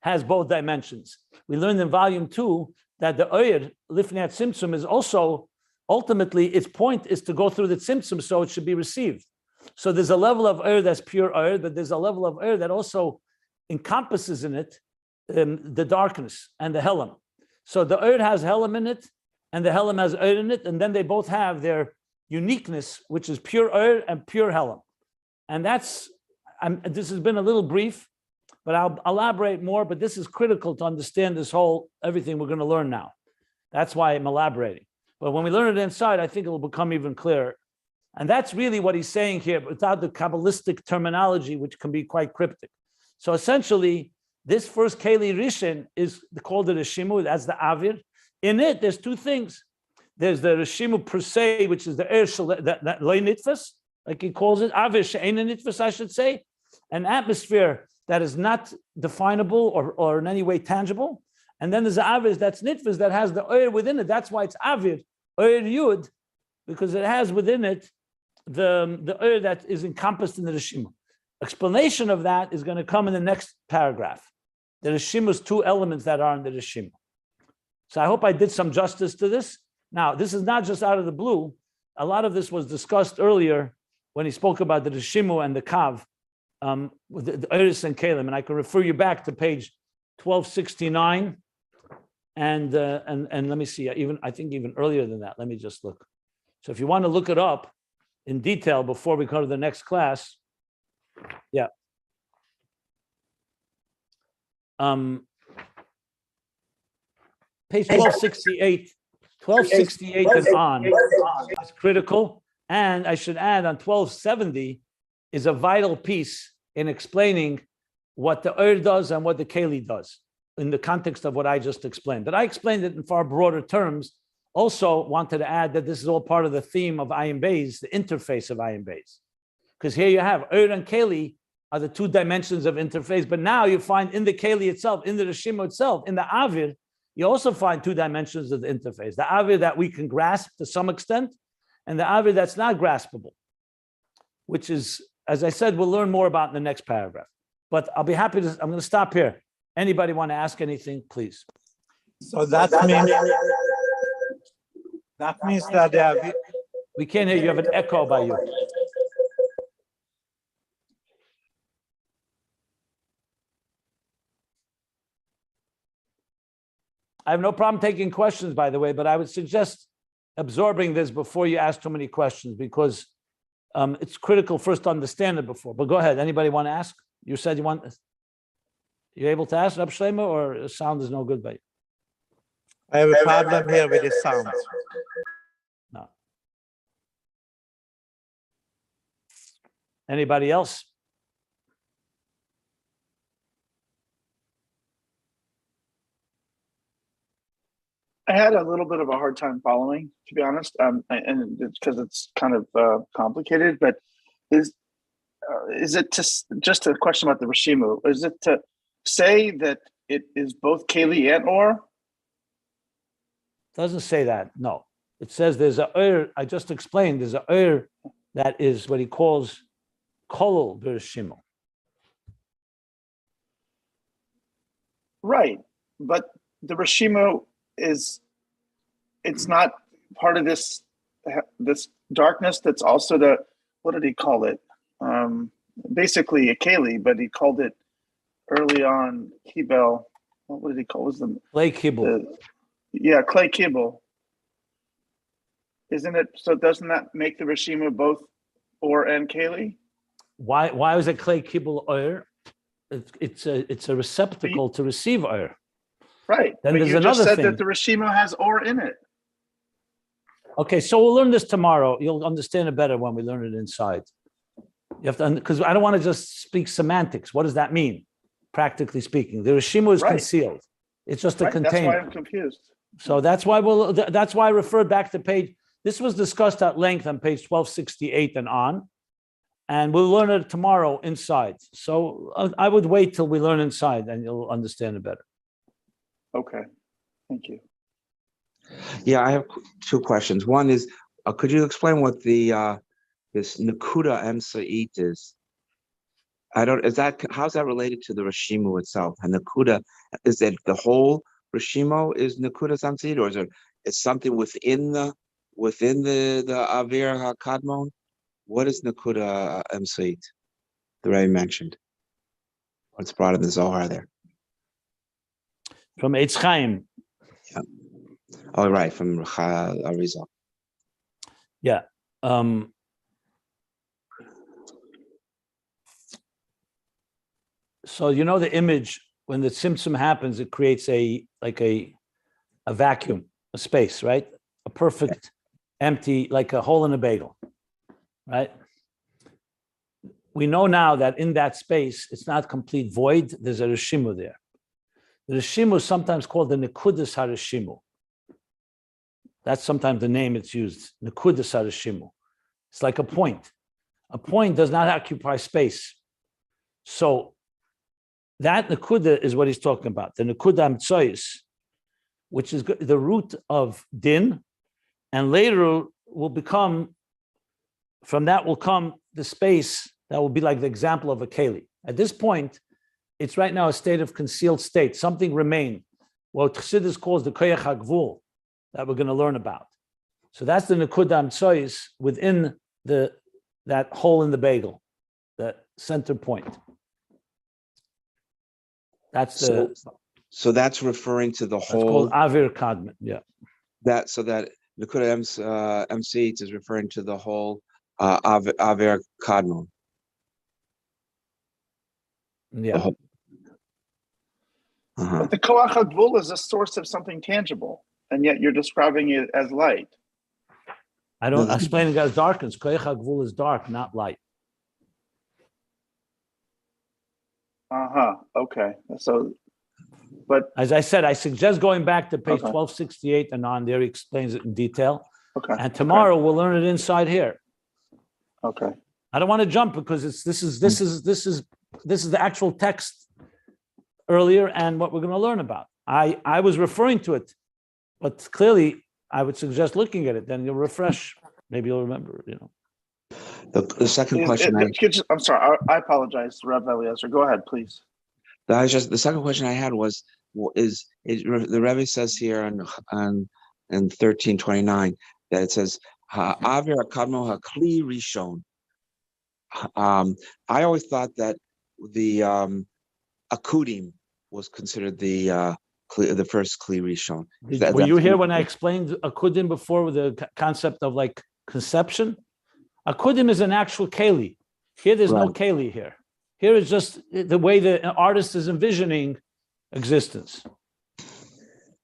has both dimensions. We learned in volume 2 that the Ur, Lifnei Tzimtzum, is also, ultimately, its point is to go through the Tzimtzum so it should be received. So there's a level of Ur that's pure Ur, but there's a level of Ur that also encompasses in it the darkness and the Helam. So the Ur has Helam in it, and the Helam has Ur in it, and then they both have their uniqueness, which is pure Ur and pure Helam. And that's, this has been a little brief, but I'll elaborate more, but this is critical to understand this whole, everything we're going to learn now. That's why I'm elaborating. But when we learn it inside, I think it will become even clearer. And that's really what he's saying here, without the Kabbalistic terminology, which can be quite cryptic. So essentially, this first Keli Rishon is called the Reshimu, that's the Avir. In it, there's two things. There's the Reshimu per se, which is the that Lei Nitfas, like he calls it, Avir She'ein Nitfas, I should say, an atmosphere that is not definable or in any way tangible. And then there's the Avir that's Nitfas, that has the Ur within it. That's why it's Avir, Ur Yud, because it has within it the Ur that is encompassed in the Reshimu. Explanation of that is going to come in the next paragraph. The Reshimu's two elements that are in the Reshimu. So I hope I did some justice to this. Now, this is not just out of the blue. A lot of this was discussed earlier when he spoke about the Reshimu and the Kav, with the Uris and Kalim, and I can refer you back to page 1269, and let me see, I think even earlier than that. Let me just look. So if you want to look it up in detail before we go to the next class, yeah. page 1268 and on is critical. And I should add on 1270 is a vital piece in explaining what the does and what the keli does in the context of what I just explained. But I explained it in far broader terms. Also wanted to add that this is all part of the theme of Ayin Beis, the interface of Ayin Beis. Because here you have and keli are the two dimensions of interface, but now you find in the keli itself, in the Reshimu itself, in the Avir, you also find two dimensions of the interface. The Avir that we can grasp to some extent, and the Avir that's not graspable, which is, as I said, we'll learn more about in the next paragraph. But I'll be happy to, I'm going to stop here. Anybody want to ask anything, please? So that means that the Avir... We can't hear you. You have an echo by you. I have no problem taking questions, by the way, but I would suggest absorbing this before you ask too many questions, because it's critical first to understand it before. But go ahead. Anybody want to ask? You said you want... You're able to ask, Rab Shlomo, or the sound is no good by you? I have a problem here with the sound. No. Anybody else? I had a little bit of a hard time following, to be honest, and it's because it's kind of complicated. But is it just a question about the Reshimu? Is it to say that it is both keli and or? Doesn't say that. No, it says there's a I just explained. There's a that is what he calls kolol b'Reshimu. Right, but the Reshimu it's not part of this darkness. That's also the, what did he call it? Basically a keli, but he called it early on kibel. What did he call it? Clay kibble. Yeah, clay kibble. Isn't it? So doesn't that make the Reshimu both or and keli? Why was it clay kibble or? It's a receptacle to receive or. Right. Then but there's you another just said thing. that the Reshimu has or in it. Okay, so we'll learn this tomorrow. You'll understand it better when we learn it inside. You have to, because I don't want to just speak semantics. What does that mean, practically speaking? The Reshimu is concealed. It's just a container. That's why I'm confused. So that's why I referred back to page. This was discussed at length on page 1268 and on, and we'll learn it tomorrow inside. So I would wait till we learn inside, and you'll understand it better. Okay, thank you. Yeah, I have two questions. One is, could you explain what the this Nakuda Emsa'it is? How's that related to the Reshimu itself? And Nakuda, is it the whole Reshimu is Nakuda Emsa'it, or is it something within the Avir Kadmon? What is Nakuda Emsa'it that I mentioned? What's brought in the Zohar there? From Eitz Chaim. Yeah. Oh, right, from Arizal. Yeah. So you know the image, when the tzimtzum happens, it creates a vacuum, a space, right? A perfect empty, like a hole in a bagel, right? We know now that in that space, it's not complete void. There's a Reshimu there. The Reshimu is sometimes called the Nekudas HaReshimu. That's sometimes the name it's used, Nekudas HaReshimu. It's like a point. A point does not occupy space. So that Nekuda is what he's talking about, the Nekuda Amtsois, which is the root of din, and later will become, from that will come the space that will be like the example of a keli. At this point, it's right now a state of concealed state. Something remained. What Chassidus calls the koyach hagvul, that we're going to learn about. So that's the nekuda amtsois within that hole in the bagel, the center point. That's so that's referring to the whole. It's called Avir Kadmon. Yeah. That nekuda emsa'it is referring to the whole Avir Kadmon. Yeah. But the koach hagvul is a source of something tangible, and yet you're describing it as light. I'm explaining it as darkness. Koach hagvul is dark, not light. Okay. So, but as I said, I suggest going back to page 1268 and on there. He explains it in detail. Okay. And tomorrow we'll learn it inside here. Okay. I don't want to jump because this is the actual text earlier and what we're going to learn about. I was referring to it, but clearly I would suggest looking at it. Then you'll refresh. Maybe you'll remember. The second question. I'm sorry. I apologize, Rav Eliezer. Go ahead, please. The second question I had was the Rebbe says here on 1329 that it says Avir Kadmon hakli rishon. I always thought that the akudim was considered the first kli rishon. Were you here when I explained akudim before with the concept of like conception? Akudim is an actual keli. Here, there's no keli here. Here is just the way the artist is envisioning existence.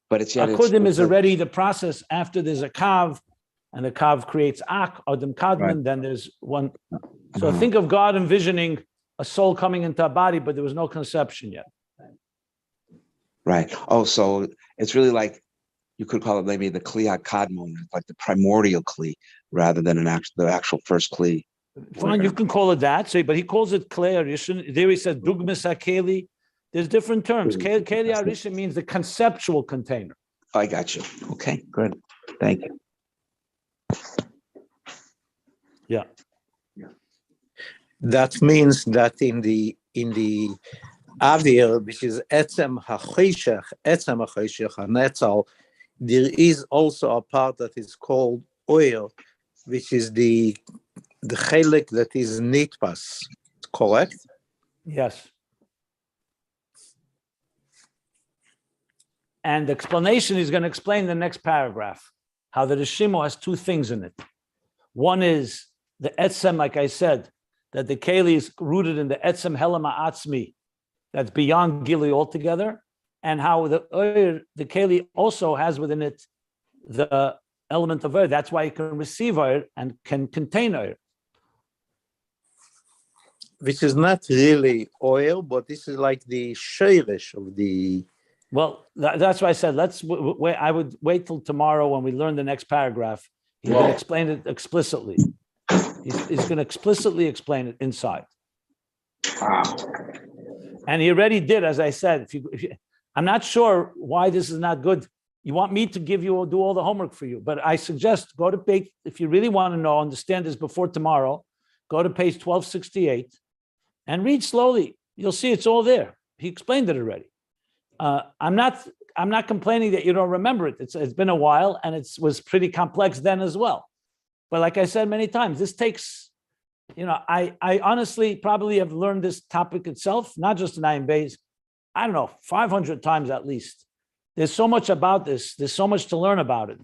But akudim is already the process after there's a kav, and the kav creates ak, Adam Kadmon, then there's one. So think of God envisioning a soul coming into a body, but there was no conception yet. Right. Oh, so it's really like, you could call it maybe the Kli HaKadmon, like the primordial Kli, rather than the actual first Kli. Fine, you can call it that. So, but he calls it Kli Harishon. There he says Dugmas HaKeli. There's different terms. Keli Harishon means the conceptual container. I got you. Okay, good. Thank you. Yeah. That means that in the Avir, which is Etzem HaChoshech, HaNetzal, there is also a part that is called oil, which is the chelik that is nitpas, correct? Yes. And the explanation is going to explain in the next paragraph how the Reshimu has two things in it. One is the etzem, like I said, that the keli is rooted in the etzem helama atzmi, that's beyond gili altogether, and how the keli also has within it the element of air. That's why it can receive air and can contain air. Which is not really oil, but this is like the sheirish of the... Well, that's why I said, I would wait till tomorrow when we learn the next paragraph. He's going to explain it explicitly. He's going to explicitly explain it inside. And he already did, as I said. I'm not sure why this is not good. You want me to do all the homework for you, but I suggest go to page, if you really want to know, understand this before tomorrow, go to page 1268 and read slowly. You'll see it's all there. He explained it already. I'm not complaining that you don't remember it. It's been a while and it was pretty complex then as well. But like I said many times, this takes, I honestly probably have learned this topic itself, not just in Ayin Beis, I don't know, 500 times at least. There's so much about this. There's so much to learn about it.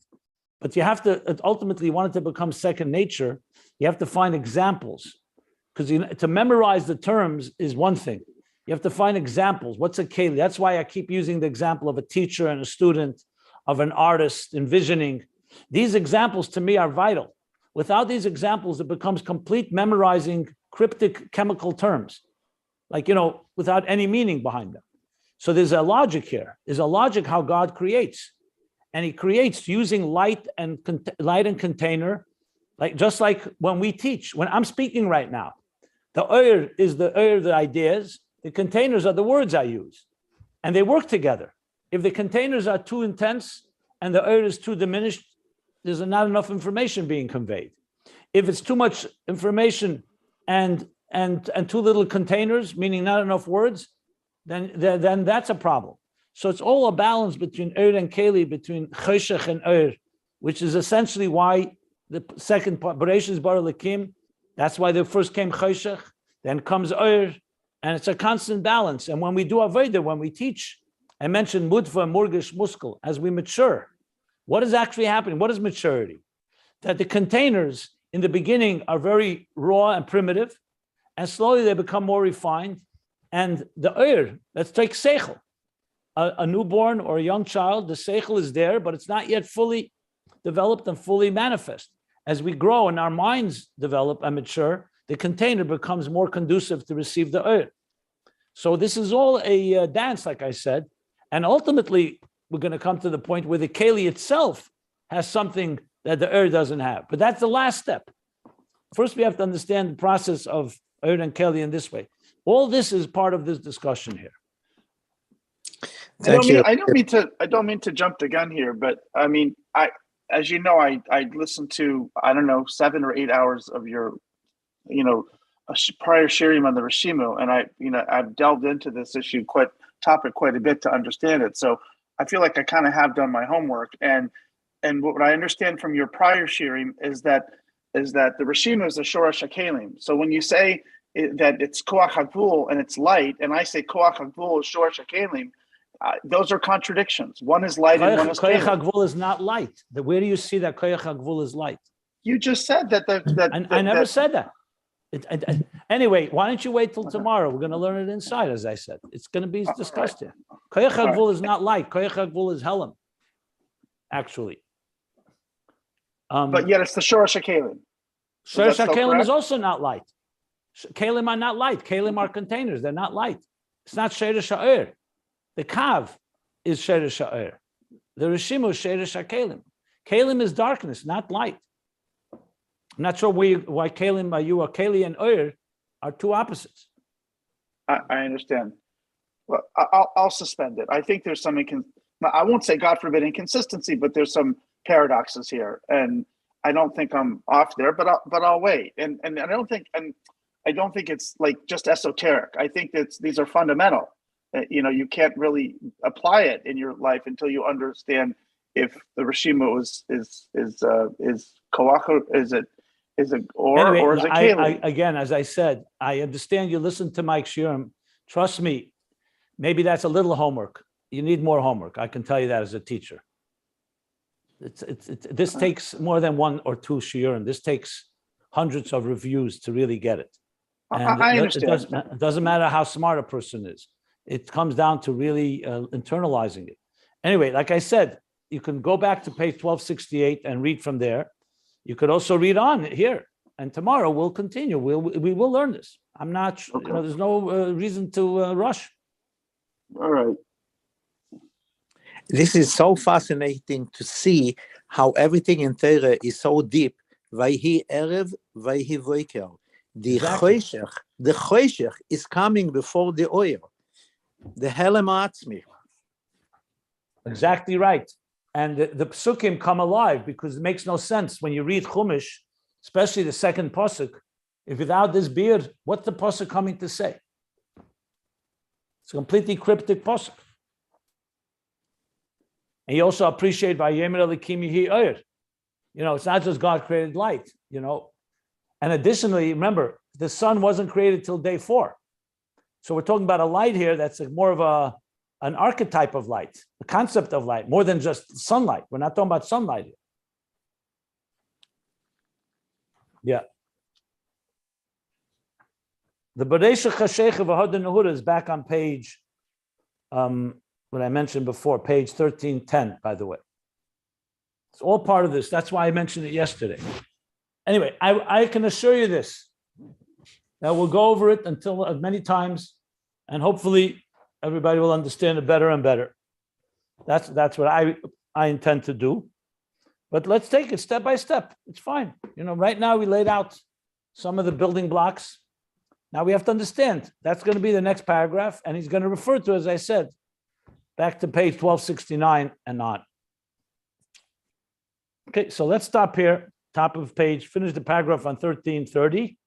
But you have to, ultimately, you want it to become second nature. You have to find examples. Because to memorize the terms is one thing. You have to find examples. What's a keli? That's why I keep using the example of a teacher and a student, of an artist envisioning. These examples to me are vital. Without these examples, it becomes complete memorizing cryptic chemical terms, like, without any meaning behind them. So there's a logic here. There's a logic how God creates. And he creates using light and container, just like when we teach. When I'm speaking right now, the oir is the oir, the ideas. The containers are the words I use. And they work together. If the containers are too intense and the oir is too diminished, there's not enough information being conveyed. If it's too much information and too little containers, meaning not enough words, then that's a problem. So it's all a balance between Ur and Keli, between Choshech and Ur, which is essentially why the second part, Bereshis Bara Lekim, that's why there first came Choshech, then comes Ur, and it's a constant balance. And when we do Avodah, when we teach, I mentioned Mudva, Murgish, Muskel, as we mature, what is actually happening? What is maturity? That the containers in the beginning are very raw and primitive, and slowly they become more refined. And the Ur, let's take Seichel. a newborn or a young child, the seichel is there, but it's not yet fully developed and fully manifest. As we grow and our minds develop and mature, the container becomes more conducive to receive the oil. So this is all a dance, like I said, and ultimately we're going to come to the point where the keli itself has something that the doesn't have. But that's the last step. First, we have to understand the process of and keli in this way. All this is part of this discussion here. I don't mean to jump the gun here, but I mean, as you know, I listened to, I don't know, 7 or 8 hours of your, prior shirim on the Reshimu, and I've delved into this topic quite a bit to understand it. So I feel like I kind of have done my homework, and what I understand from your prior shirim is that the Reshimu is a shorash hakelim. So when you say that it's koach hagvul and it's light, and I say koach hagvul is shorash hakelim, those are contradictions. One is light and one is koach hagvul is not light. Where do you see that koach hagvul is light? You just said that. I never said that. Anyway, why don't you wait till tomorrow? We're going to learn it inside, as I said. It's going to be discussed here. Koach hagvul is not light. Koach hagvul is helam, actually. But yet it's the shorash hakelim. Shorash hakelim is also not light. Kelim are not light. Kelim are containers. They're not light. It's not sheresh ha'er. The kav is sheresh ha'er. The Reshimu is sheresh hakelim. Kelim is darkness, not light. I'm not sure why kelim by you or keli and oir are two opposites. I understand. Well, I'll suspend it. I think there's some I won't say God forbid inconsistency, but there's some paradoxes here, and I don't think I'm off there. But I'll wait. And I don't think it's like just esoteric. I think that these are fundamental. You can't really apply it in your life until you understand if the Reshimu is koach, is it or is it keli? Again, as I said, I understand you listen to Mike Shurim. Trust me, maybe that's a little homework. You need more homework. I can tell you that as a teacher. This takes more than 1 or 2 shiurim. This takes hundreds of reviews to really get it. And I understand. It doesn't matter how smart a person is. It comes down to really internalizing it. Anyway, like I said, you can go back to page 1268 and read from there. You could also read on here. And tomorrow we'll continue. We will learn this. I'm not, okay. There's no reason to rush. All right. This is so fascinating to see how everything in Torah is so deep. Vayhi erev, vayhi voiker. The choshech is coming before the oil. The helem atzmi. Exactly right. And the psukim come alive because it makes no sense when you read Chumash, especially the second pasuk. If without this beard, what's the pasuk coming to say? It's a completely cryptic pasuk. And you also appreciate Vayemer Elikim Yehi Oyer. It's not just God created light, And additionally, remember, the sun wasn't created till day 4. So we're talking about a light here that's more of an archetype of light, a concept of light, more than just sunlight. We're not talking about sunlight here. Yeah. The Baresh Chashech of Ahad Nehura is back on page, what I mentioned before, page 1310, by the way. It's all part of this. That's why I mentioned it yesterday. Anyway, I can assure you this. Now we'll go over it until as many times, and hopefully everybody will understand it better and better. That's what I intend to do. But let's take it step by step. It's fine. Right now we laid out some of the building blocks. Now we have to understand that's going to be the next paragraph, and he's going to refer to, as I said, back to page 1269 and on. Okay, so let's stop here, top of page, finish the paragraph on 1330.